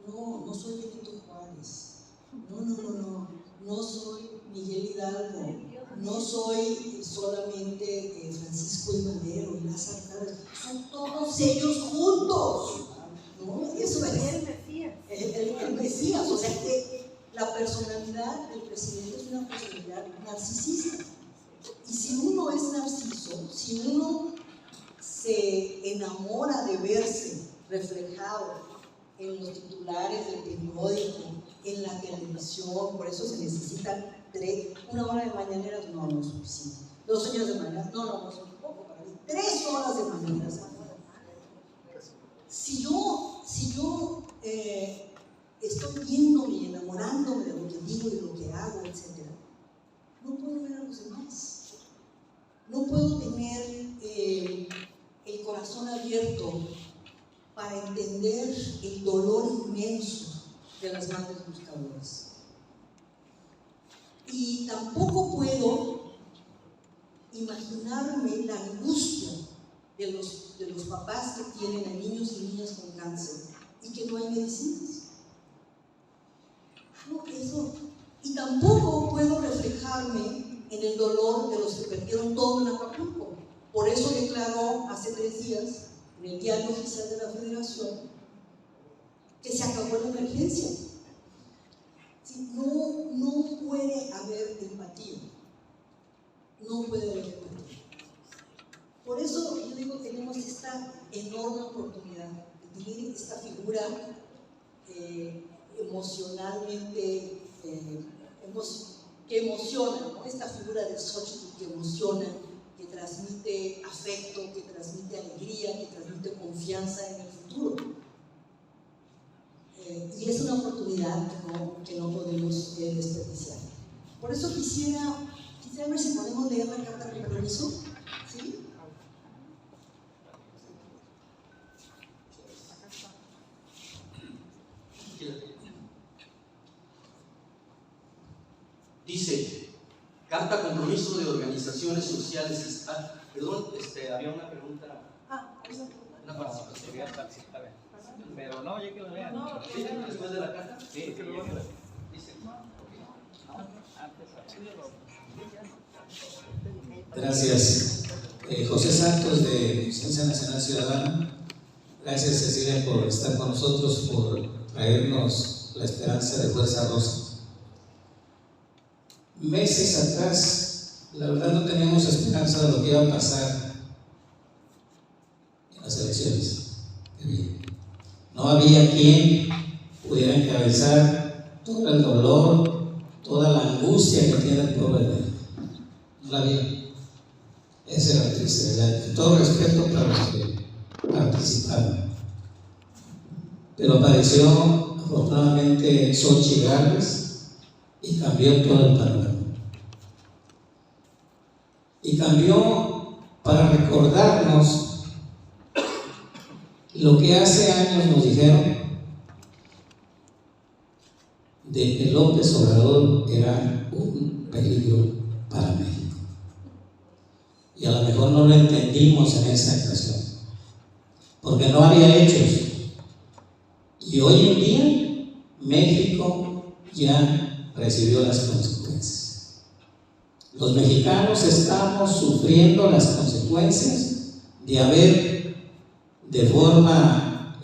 No soy Benito Juárez. No soy Miguel Hidalgo. No soy solamente Francisco I. Madero y Lázaro Cárdenas. Son todos ellos juntos. ¿No? Eso es el Mesías. O sea que la personalidad del presidente es una personalidad narcisista. Y si uno es narciso, si uno se enamora de verse reflejado en los titulares del periódico, en la televisión, por eso se necesitan 1 hora de mañaneras, no es suficiente. 2 años de mañaneras, no es un poco para mí. 3 horas de mañaneras. Si yo estoy viéndome y enamorándome de lo que digo y lo que hago, etc., no puedo ver a los demás. No puedo tener el corazón abierto para entender el dolor inmenso de las madres buscadoras. Y tampoco puedo imaginarme la angustia de los de los papás que tienen a niños y niñas con cáncer y que no hay medicinas. No, eso. Y tampoco puedo reflejarme en el dolor de los que perdieron todo en Acapulco. Por eso declaró hace 3 días en el Diario Oficial de la Federación que se acabó la emergencia. ¿Sí? No puede haber empatía. No puede haber empatía. Por eso yo digo, tenemos esta enorme oportunidad de tener esta figura emocionalmente que emociona, ¿no? Esta figura de Xochitl que emociona, que transmite afecto, que transmite alegría, que transmite confianza en el futuro. Y es una oportunidad que no podemos desperdiciar. Por eso quisiera ver si podemos leer la carta de compromiso. ¿Sí? Dice, carta compromiso de organizaciones sociales. Perdón, había una pregunta. Una participación. Pero no, ya que lo lean. ¿Sí? ¿Después de la carta? Sí, que lo lean. Dice. Gracias. José Santos, de Conciencia Nacional Ciudadana. Gracias, Cecilia, por estar con nosotros, por traernos la esperanza de Fuerza Rosa. Meses atrás, la verdad, no teníamos esperanza de lo que iba a pasar en las elecciones. No había quien pudiera encabezar todo el dolor, toda la angustia que tiene el pueblo de México. No la había. Esa era la triste verdad. Todo respeto para los que participaron. Pero apareció afortunadamente Xochitl Gálvez y cambió todo el panorama. Y cambió para recordarnos lo que hace años nos dijeron de que López Obrador era un peligro para México. Y a lo mejor no lo entendimos en esa ocasión, porque no había hechos. Y hoy en día México ya recibió las consecuencias. Los mexicanos estamos sufriendo las consecuencias de haber de forma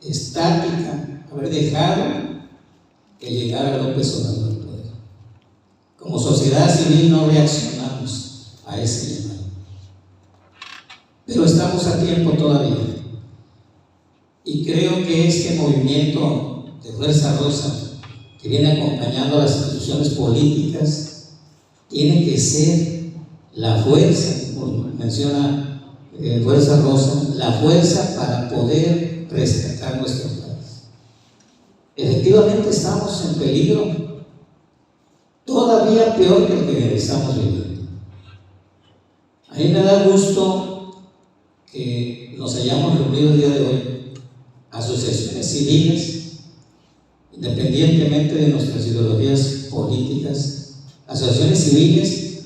estática, haber dejado que llegara López Obrador al poder. Como sociedad civil no reaccionamos a ese llamado, pero estamos a tiempo todavía. Y creo que este movimiento de Fuerza Rosa, que viene acompañando a las instituciones políticas, tiene que ser la fuerza, como menciona Fuerza Rosa, la fuerza para poder rescatar nuestro país. Efectivamente estamos en peligro, todavía peor que el que estamos viviendo. A mí me da gusto que nos hayamos reunido el día de hoy, asociaciones civiles, independientemente de nuestras ideologías políticas, asociaciones civiles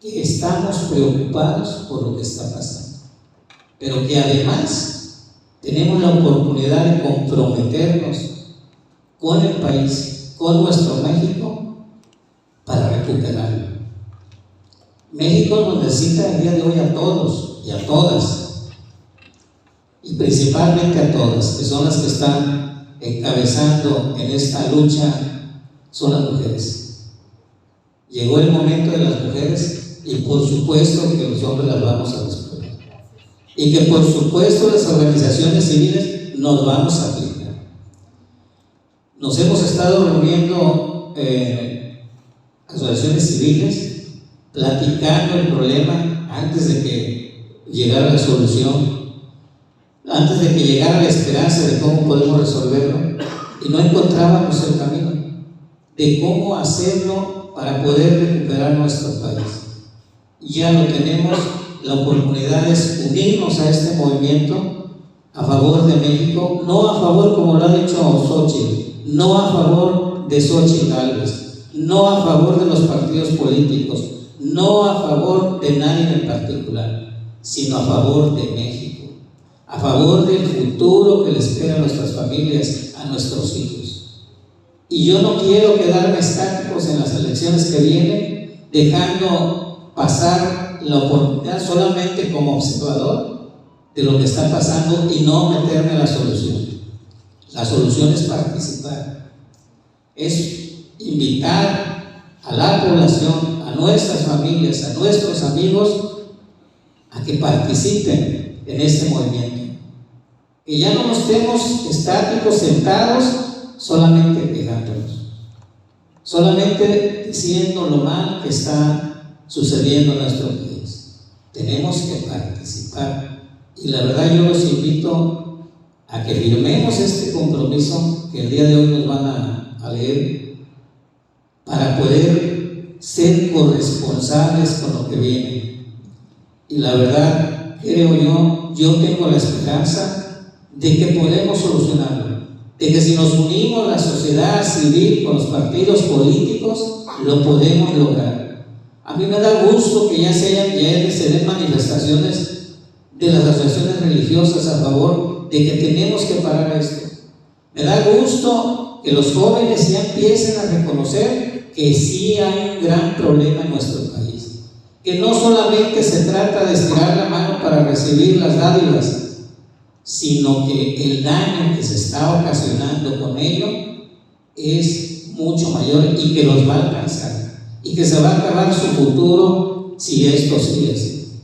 que estamos preocupados por lo que está pasando, pero que además tenemos la oportunidad de comprometernos con el país, con nuestro México, para recuperarlo. México nos necesita el día de hoy a todos y a todas, y principalmente a todas, que son las que están encabezando en esta lucha, son las mujeres. Llegó el momento de las mujeres y por supuesto que los hombres las vamos a responder. Y que por supuesto las organizaciones civiles nos vamos a aplicar. Nos hemos estado reuniendo asociaciones civiles, platicando el problema antes de que llegara la solución, antes de que llegara la esperanza de cómo podemos resolverlo, y no encontrábamos el camino de cómo hacerlo para poder recuperar nuestro país. Ya lo tenemos, la oportunidad es unirnos a este movimiento a favor de México, no a favor, como lo ha dicho Xochitl, no a favor de Xochitl Gálvez, no a favor de los partidos políticos, no a favor de nadie en particular, sino a favor de México, a favor del futuro que le espera a nuestras familias, a nuestros hijos. Y yo no quiero quedarme estáticos en las elecciones que vienen, dejando pasar la oportunidad solamente como observador de lo que está pasando y no meterme en la solución. La solución es participar, es invitar a la población, a nuestras familias, a nuestros amigos a que participen en este movimiento. Que ya no nos estemos estáticos, sentados, solamente quejándonos, solamente diciendo lo mal que está sucediendo en nuestro país. Tenemos que participar. Y la verdad yo los invito a que firmemos este compromiso que el día de hoy nos van a leer, para poder ser corresponsables con lo que viene. Y la verdad, creo yo tengo la esperanza de que podemos solucionarlo, de que si nos unimos la sociedad civil con los partidos políticos, lo podemos lograr. A mí me da gusto que ya se den manifestaciones de las asociaciones religiosas a favor de que tenemos que parar esto. Me da gusto que los jóvenes ya empiecen a reconocer que sí hay un gran problema en nuestro país, que no solamente se trata de estirar la mano para recibir las dádivas, sino que el daño que se está ocasionando con ello es mucho mayor y que los va a alcanzar y que se va a acabar su futuro si esto sigue así.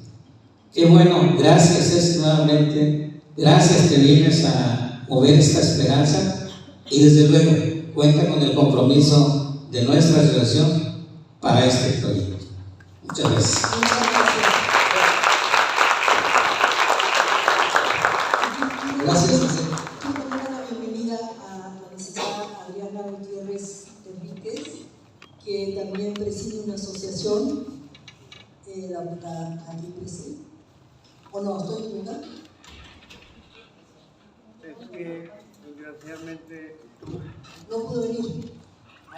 Qué bueno, gracias nuevamente, gracias que vienes a mover esta esperanza y desde luego cuenta con el compromiso de nuestra asociación para este proyecto. Muchas gracias. Gracias. Quiero dar la bienvenida a la licenciada Adriana Gutiérrez Enríquez, que también preside una asociación, aquí preside. ¿O no? ¿Estoy equivocada? Es que desgraciadamente no pudo venir.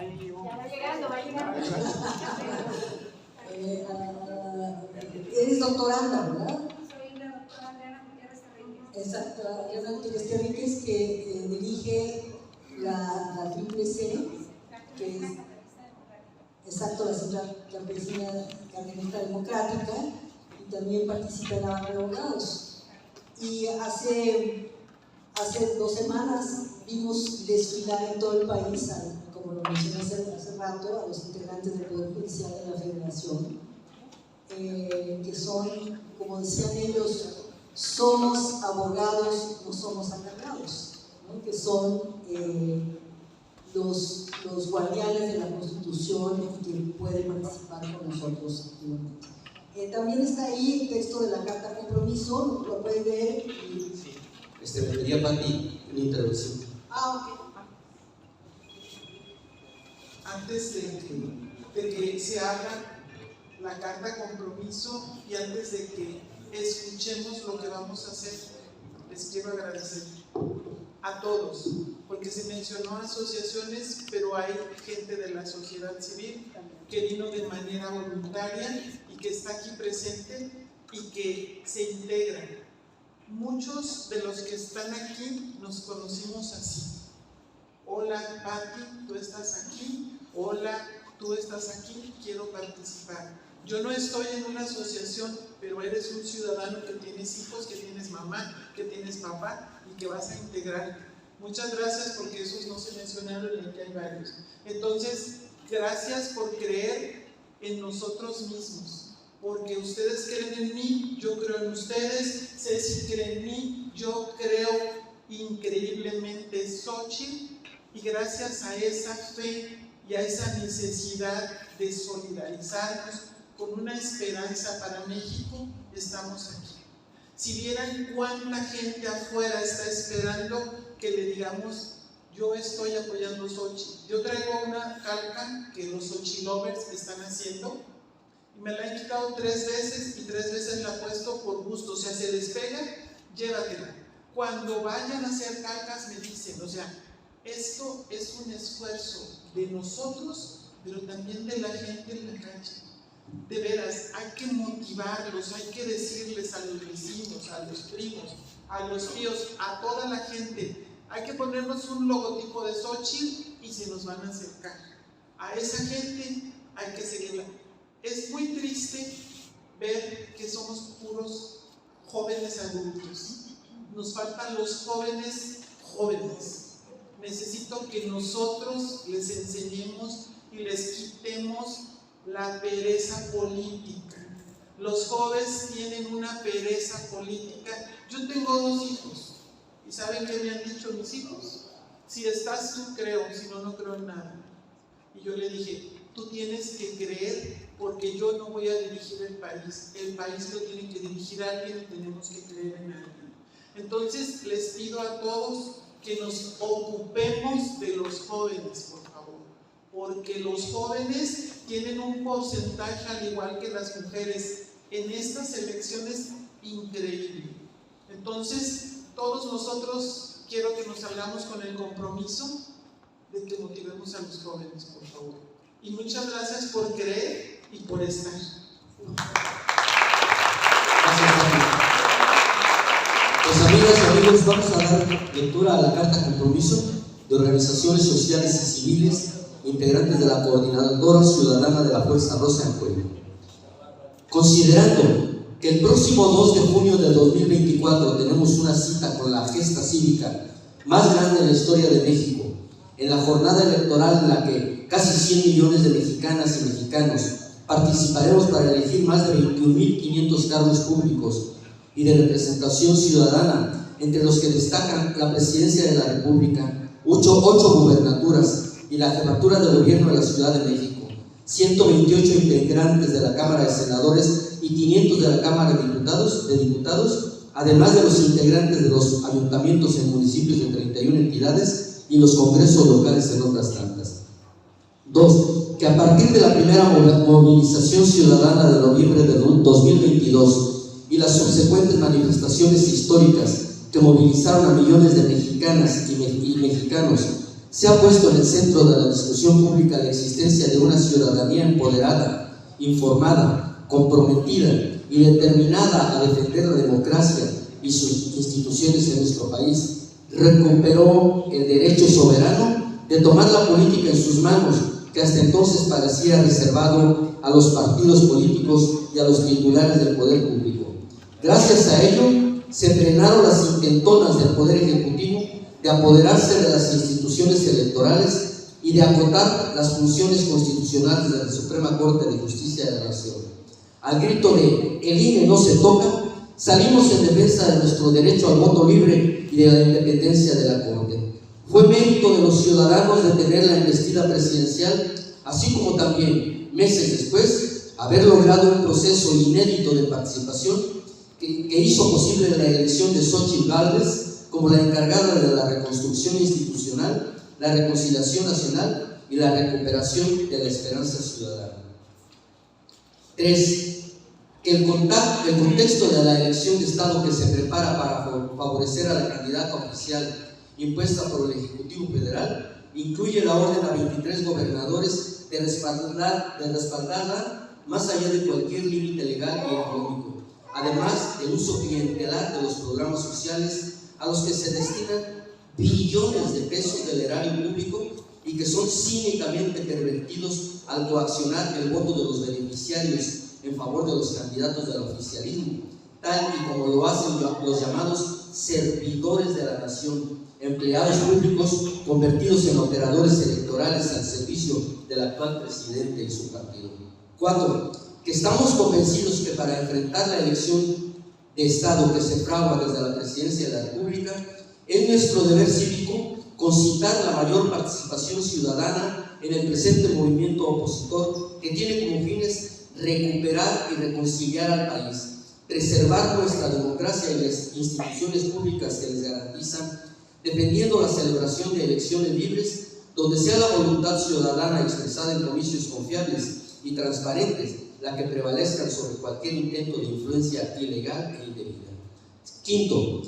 Ya va llegando, va llegando. Eres doctoranda, ¿verdad? Soy la doctora Adriana Gutiérrez Enríquez. Exacto, Adriana Gutiérrez Enríquez, que dirige la Triple C, que es exacto, la Central Campesina Democrática, y también participa en la Barra de Abogados. Y hace 2 semanas vimos desfilar en todo el país, como lo mencioné hace rato, a los integrantes del Poder Judicial de la Federación, que son, como decían ellos, somos abogados, no somos encargados, ¿no? Que son los guardianes de la Constitución y que pueden participar con nosotros activamente. También está ahí el texto de la Carta Compromiso, lo pueden ver. Me pedía Pati una intervención. Ok. Antes de que se haga la carta compromiso y antes de que escuchemos lo que vamos a hacer, les quiero agradecer a todos, porque se mencionó asociaciones, pero hay gente de la sociedad civil que vino de manera voluntaria y que está aquí presente y que se integra. Muchos de los que están aquí nos conocimos así. Hola, Pati, tú estás aquí. Hola, tú estás aquí, quiero participar. Yo no estoy en una asociación, pero eres un ciudadano que tienes hijos, que tienes mamá, que tienes papá y que vas a integrar. Muchas gracias, porque esos no se mencionaron y aquí hay varios. Entonces, gracias por creer en nosotros mismos, porque ustedes creen en mí, yo creo en ustedes, Ceci cree en mí, yo creo increíblemente en Xochitl, y gracias a esa fe y a esa necesidad de solidarizarnos con una esperanza para México, estamos aquí. Si vieran cuánta gente afuera está esperando que le digamos, yo estoy apoyando Xochitl. Yo traigo una calca que los Xochilovers están haciendo y me la han quitado 3 veces y 3 veces la he puesto por gusto. O sea, se les pega, llévatela. Cuando vayan a hacer calcas me dicen, o sea, esto es un esfuerzo de nosotros, pero también de la gente en la calle. De veras, hay que motivarlos, hay que decirles a los vecinos, a los primos, a los tíos, a toda la gente. Hay que ponernos un logotipo de Xóchitl y se nos van a acercar. A esa gente hay que seguirla. Es muy triste ver que somos puros jóvenes adultos. Nos faltan los jóvenes. Necesito que nosotros les enseñemos y les quitemos la pereza política. Los jóvenes tienen una pereza política. Yo tengo 2 hijos. ¿Y saben qué me han dicho mis hijos? Si estás tú, creo, si no, no creo en nada. Y yo le dije, tú tienes que creer, porque yo no voy a dirigir el país lo tiene que dirigir alguien y tenemos que creer en alguien. Entonces les pido a todos que nos ocupemos de los jóvenes, por favor, porque los jóvenes tienen un porcentaje, al igual que las mujeres, en estas elecciones increíble. Entonces, todos nosotros quiero que nos salgamos con el compromiso de que motivemos a los jóvenes, por favor. Y muchas gracias por creer y por estar. Pues amigas y amigos, vamos a dar lectura a la carta compromiso de organizaciones sociales y civiles integrantes de la Coordinadora Ciudadana de la Fuerza Rosa en Puebla. Considerando que el próximo 2 de junio del 2024 tenemos una cita con la gesta cívica más grande en la historia de México, en la jornada electoral en la que casi 100 millones de mexicanas y mexicanos participaremos para elegir más de 21.500 cargos públicos y de representación ciudadana, entre los que destacan la presidencia de la República, 8 gubernaturas y la jefatura de gobierno de la Ciudad de México, 128 integrantes de la Cámara de Senadores y 500 de la Cámara de Diputados, además de los integrantes de los ayuntamientos en municipios de 31 entidades y los congresos locales en otras tantas. 2. Que a partir de la primera movilización ciudadana de noviembre de 2022 y las subsecuentes manifestaciones históricas que movilizaron a millones de mexicanas y mexicanos, se ha puesto en el centro de la discusión pública la existencia de una ciudadanía empoderada, informada, comprometida y determinada a defender la democracia y sus instituciones en nuestro país. Recuperó el derecho soberano de tomar la política en sus manos, que hasta entonces parecía reservado a los partidos políticos y a los titulares del poder público. Gracias a ello, se frenaron las intentonas del Poder Ejecutivo de apoderarse de las instituciones electorales y de acotar las funciones constitucionales de la Suprema Corte de Justicia de la Nación. Al grito de "el INE no se toca", salimos en defensa de nuestro derecho al voto libre y de la independencia de la Corte. Fue mérito de los ciudadanos de tener la investida presidencial, así como también, meses después, haber logrado un proceso inédito de participación que hizo posible la elección de Xóchitl Gálvez como la encargada de la reconstrucción institucional, la reconciliación nacional y la recuperación de la esperanza ciudadana. 3. Que el contexto de la elección de Estado que se prepara para favorecer a la candidata oficial impuesta por el Ejecutivo Federal incluye la orden a 23 gobernadores de respaldarla más allá de cualquier límite legal y económico, además del uso clientelar de los programas sociales a los que se destinan billones de pesos del erario público y que son cínicamente pervertidos al coaccionar el voto de los beneficiarios en favor de los candidatos del oficialismo, tal y como lo hacen los llamados servidores de la nación, empleados públicos convertidos en operadores electorales al servicio del actual presidente y su partido. 4. Que estamos convencidos que para enfrentar la elección de Estado que se fragua desde la Presidencia de la República, es nuestro deber cívico concitar la mayor participación ciudadana en el presente movimiento opositor que tiene como fines recuperar y reconciliar al país, preservar nuestra democracia y las instituciones públicas que les garantizan, defendiendo la celebración de elecciones libres donde sea la voluntad ciudadana expresada en comicios confiables y transparentes la que prevalezca sobre cualquier intento de influencia ilegal e indebida. 5.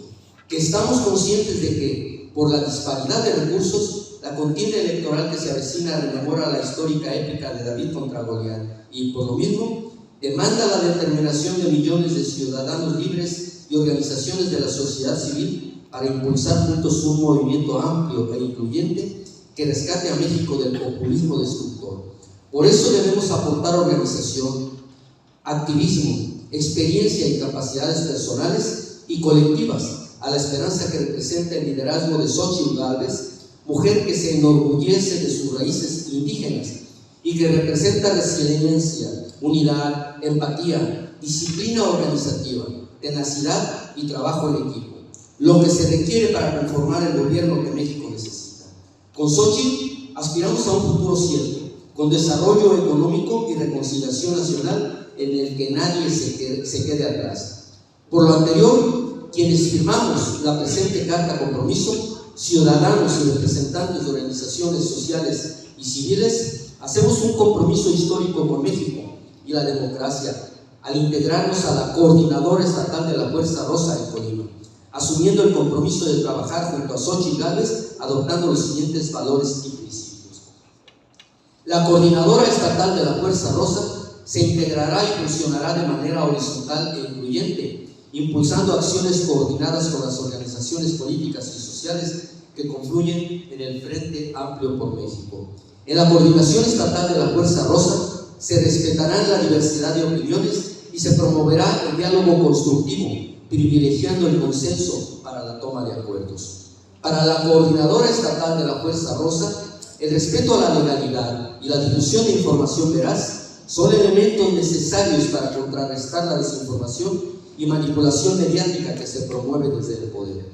Que estamos conscientes de que, por la disparidad de recursos, la contienda electoral que se avecina rememora la histórica épica de David contra Goliat y, por lo mismo, demanda la determinación de millones de ciudadanos libres y organizaciones de la sociedad civil para impulsar juntos un movimiento amplio e incluyente que rescate a México del populismo destructor. Por eso debemos aportar organización, activismo, experiencia y capacidades personales y colectivas a la esperanza que representa el liderazgo de Xóchitl Gálvez, mujer que se enorgullece de sus raíces indígenas y que representa resiliencia, unidad, empatía, disciplina organizativa, tenacidad y trabajo en equipo, lo que se requiere para conformar el gobierno que México necesita. Con Xóchitl aspiramos a un futuro cierto, con desarrollo económico y reconciliación nacional en el que nadie se quede atrás. Por lo anterior, quienes firmamos la presente carta compromiso, ciudadanos y representantes de organizaciones sociales y civiles, hacemos un compromiso histórico con México y la democracia al integrarnos a la Coordinadora Estatal de la Fuerza Rosa en Colima, asumiendo el compromiso de trabajar junto a Xóchitl Gálvez, adoptando los siguientes valores y principios. La Coordinadora Estatal de la Fuerza Rosa se integrará y funcionará de manera horizontal e incluyente, impulsando acciones coordinadas con las organizaciones políticas y sociales que confluyen en el Frente Amplio por México. En la Coordinación Estatal de la Fuerza Rosa se respetará la diversidad de opiniones y se promoverá el diálogo constructivo, privilegiando el consenso para la toma de acuerdos. Para la Coordinadora Estatal de la Fuerza Rosa, el respeto a la legalidad y la difusión de información veraz son elementos necesarios para contrarrestar la desinformación y manipulación mediática que se promueve desde el poder.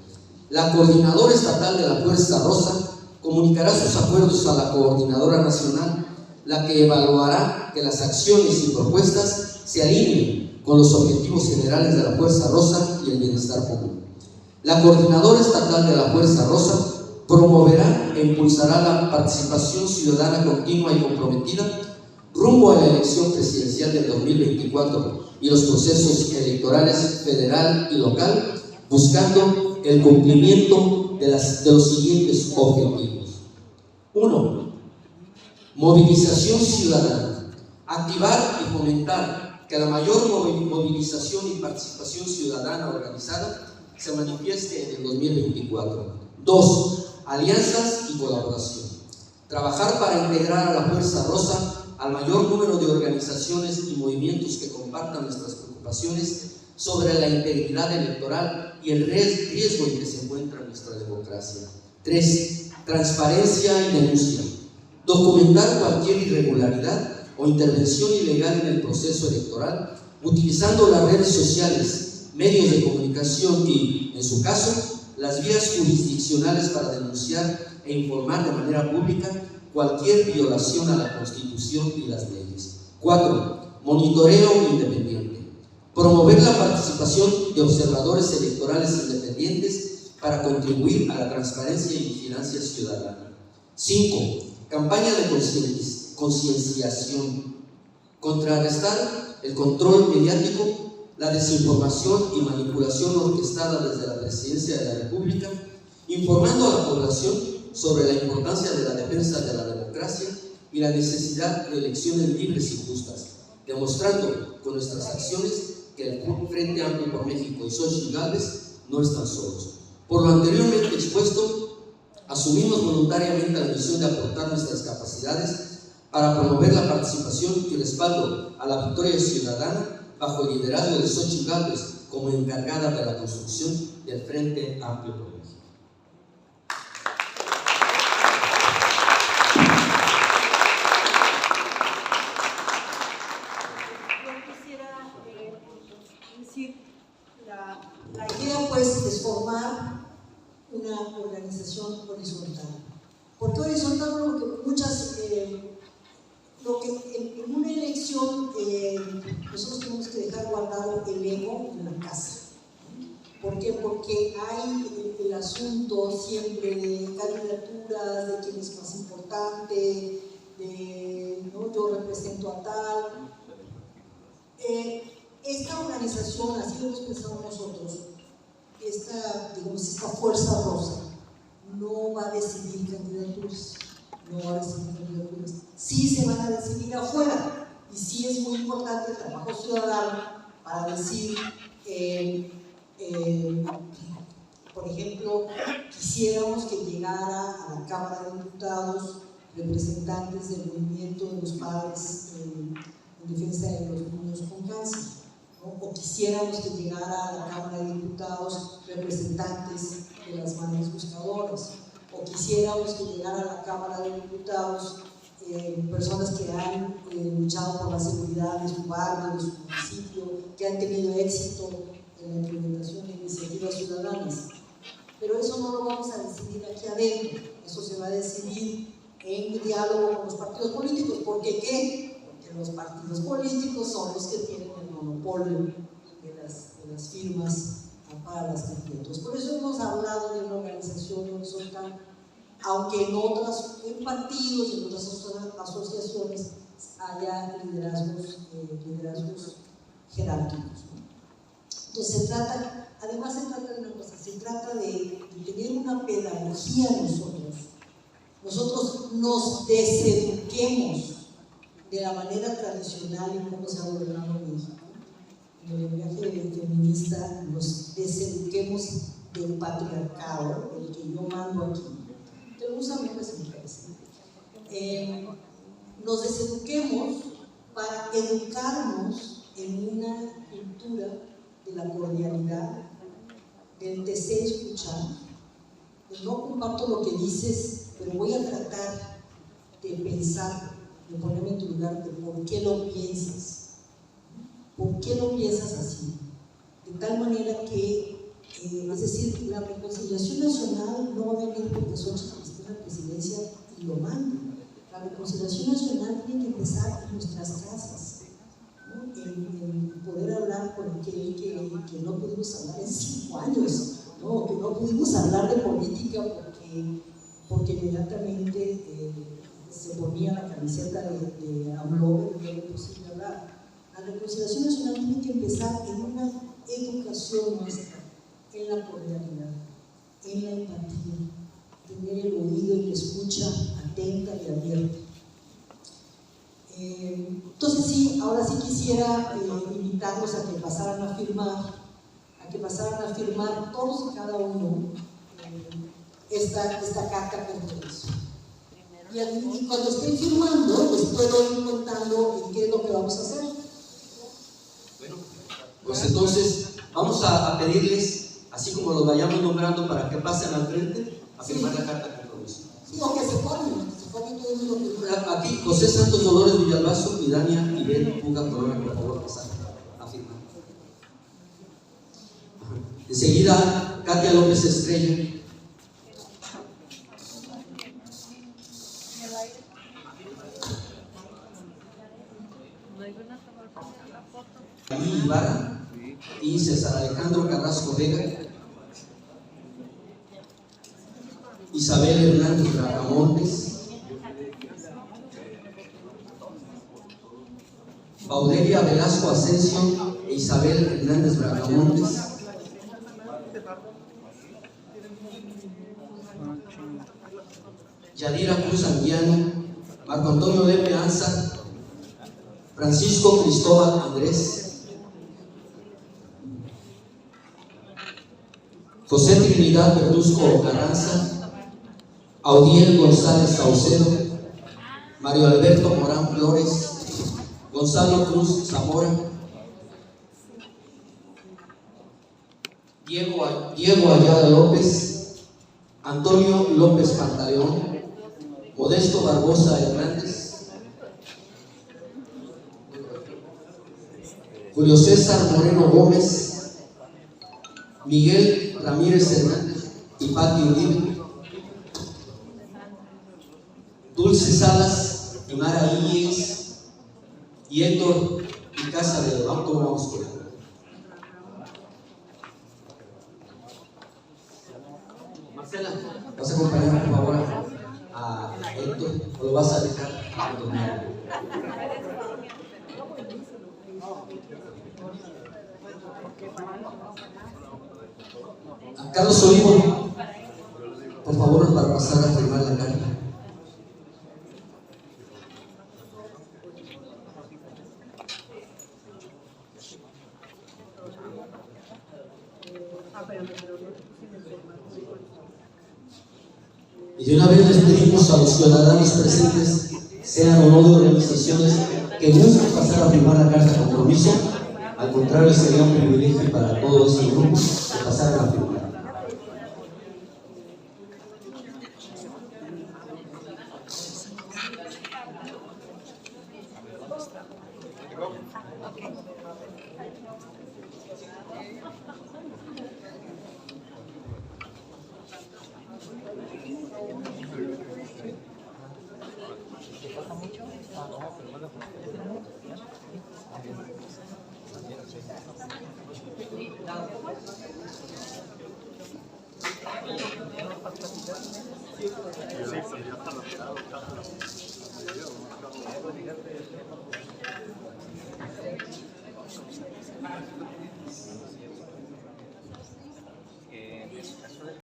La Coordinadora Estatal de la Fuerza Rosa comunicará sus acuerdos a la Coordinadora Nacional, la que evaluará que las acciones y propuestas se alineen con los objetivos generales de la Fuerza Rosa y el bienestar común. La Coordinadora Estatal de la Fuerza Rosa promoverá e impulsará la participación ciudadana continua y comprometida rumbo a la elección presidencial del 2024 y los procesos electorales federal y local, buscando el cumplimiento de los siguientes objetivos. 1. Movilización ciudadana. Activar y fomentar que la mayor movilización y participación ciudadana organizada se manifieste en el 2024. 2. Alianzas y colaboración. Trabajar para integrar a la Fuerza Rosa al mayor número de organizaciones y movimientos que compartan nuestras preocupaciones sobre la integridad electoral y el riesgo en que se encuentra nuestra democracia. 3. Transparencia y denuncia. Documentar cualquier irregularidad o intervención ilegal en el proceso electoral, utilizando las redes sociales, medios de comunicación y, en su caso, las vías jurisdiccionales para denunciar e informar de manera pública cualquier violación a la Constitución y las leyes. 4. Monitoreo independiente. Promover la participación de observadores electorales independientes para contribuir a la transparencia y vigilancia ciudadana. 5. Campaña de concienciación. Contrarrestar el control mediático, la desinformación y manipulación orquestada desde la Presidencia de la República, informando a la población sobre la importancia de la defensa de la democracia y la necesidad de elecciones libres y justas, demostrando con nuestras acciones que el Frente Amplio por México y Xóchitl Gálvez no están solos. Por lo anteriormente expuesto, asumimos voluntariamente la misión de aportar nuestras capacidades para promover la participación y respaldo a la victoria ciudadana bajo el liderazgo de Xóchitl Gálvez como encargada de la construcción del Frente Amplio por México. La idea pues es formar una organización horizontal. ¿Por qué horizontal? Porque en una elección nosotros tenemos que dejar guardado el ego en la casa. ¿Por qué? Porque hay el asunto siempre de candidaturas, de quién es más importante, ¿no? Yo represento a tal. Esta organización, así lo hemos pensado nosotros, esta Fuerza Rosa, no va a decidir candidaturas. candidaturas. No va a recibir candidaturas. Sí se van a decidir afuera. Y sí es muy importante el trabajo ciudadano para decir, por ejemplo, quisiéramos que llegara a la Cámara de Diputados representantes del movimiento de los padres en defensa de los niños con cáncer, ¿no? O quisiéramos que llegara a la Cámara de Diputados representantes de las madres buscadoras, o quisiéramos que llegara a la Cámara de Diputados personas que han luchado por la seguridad de su barrio, de su municipio, que han tenido éxito en la implementación de iniciativas ciudadanas. Pero eso no lo vamos a decidir aquí adentro, eso se va a decidir en diálogo con los partidos políticos. ¿Por qué qué? Porque los partidos políticos son los que tienen el monopolio de las firmas para las candidaturas. Por eso hemos hablado de una organización horizontal, aunque en partidos y en otras asociaciones haya liderazgos jerárquicos, ¿no? Entonces además se trata de una cosa, se trata de tener una pedagogía nosotros nos deseduquemos de la manera tradicional en cómo se ha gobernado México. En el lenguaje feminista nos deseduquemos del patriarcado, del que yo mando aquí. Pero usan muchas mujeres. Nos deseduquemos para educarnos en una cultura de la cordialidad, del te sé escuchar, de no comparto lo que dices, pero voy a tratar de pensar, de ponerme en tu lugar, de por qué lo piensas. ¿Por qué lo piensas así? De tal manera que, es decir, la reconciliación nacional no va a venir porque Xochitl esté en la presidencia y lo mande. La reconciliación nacional tiene que empezar en nuestras casas, ¿no? En poder hablar con aquel que no pudimos hablar en 5 años, ¿no? Que no pudimos hablar de política porque inmediatamente se ponía la camiseta de AMLO y no era posible hablar. La reconciliación nacional tiene que empezar en una educación nuestra, en la cordialidad, en la empatía, tener el oído y la escucha atenta y abierta. Entonces sí, ahora sí quisiera invitarlos a que pasaran a firmar todos y cada uno esta carta compromiso. Y cuando estén firmando, les puedo ir contando en qué es lo que vamos a hacer. Bueno, pues entonces vamos a pedirles, así como los vayamos nombrando, para que pasen al frente a firmar la carta de compromiso. Sí, o que se ponen todo el mundo. Aquí José Santos Dolores Villalbazo y Dania Ibel Puga Corona, por favor, pasar a firmar. Enseguida, Katia López Estrella. Camila Ibarra y César Alejandro Carrasco Vega, Isabel Hernández Bracamontes, Baudelia Velasco Asensio e Isabel Hernández Bracamontes, Yadira Cruz Anguiano, Marco Antonio Lepe Anza, Francisco Cristóbal Andrés, José Trinidad Verduzco Carranza, Audiel González Saucedo, Mario Alberto Morán Flores, Gonzalo Cruz Zamora, Diego Ayala López, Antonio López Pantaleón, Modesto Barbosa Hernández, Julio César Moreno Gómez, Miguel Ramírez Hernández y Pati Uribe, Dulce Salas y Mara Íñiguez y Héctor y Casa de Banco. Vamos por ahí. Marcela, ¿vas a acompañar por favor a Héctor o lo vas a dejar a dormir? A Carlos Olivo, por favor, para pasar a firmar la carta. Y de una vez les pedimos a los ciudadanos presentes, sean o no de organizaciones, que busquen pasar a firmar la carta de compromiso. Al contrario, sería un privilegio para todos estos grupos que pasaran a firmar.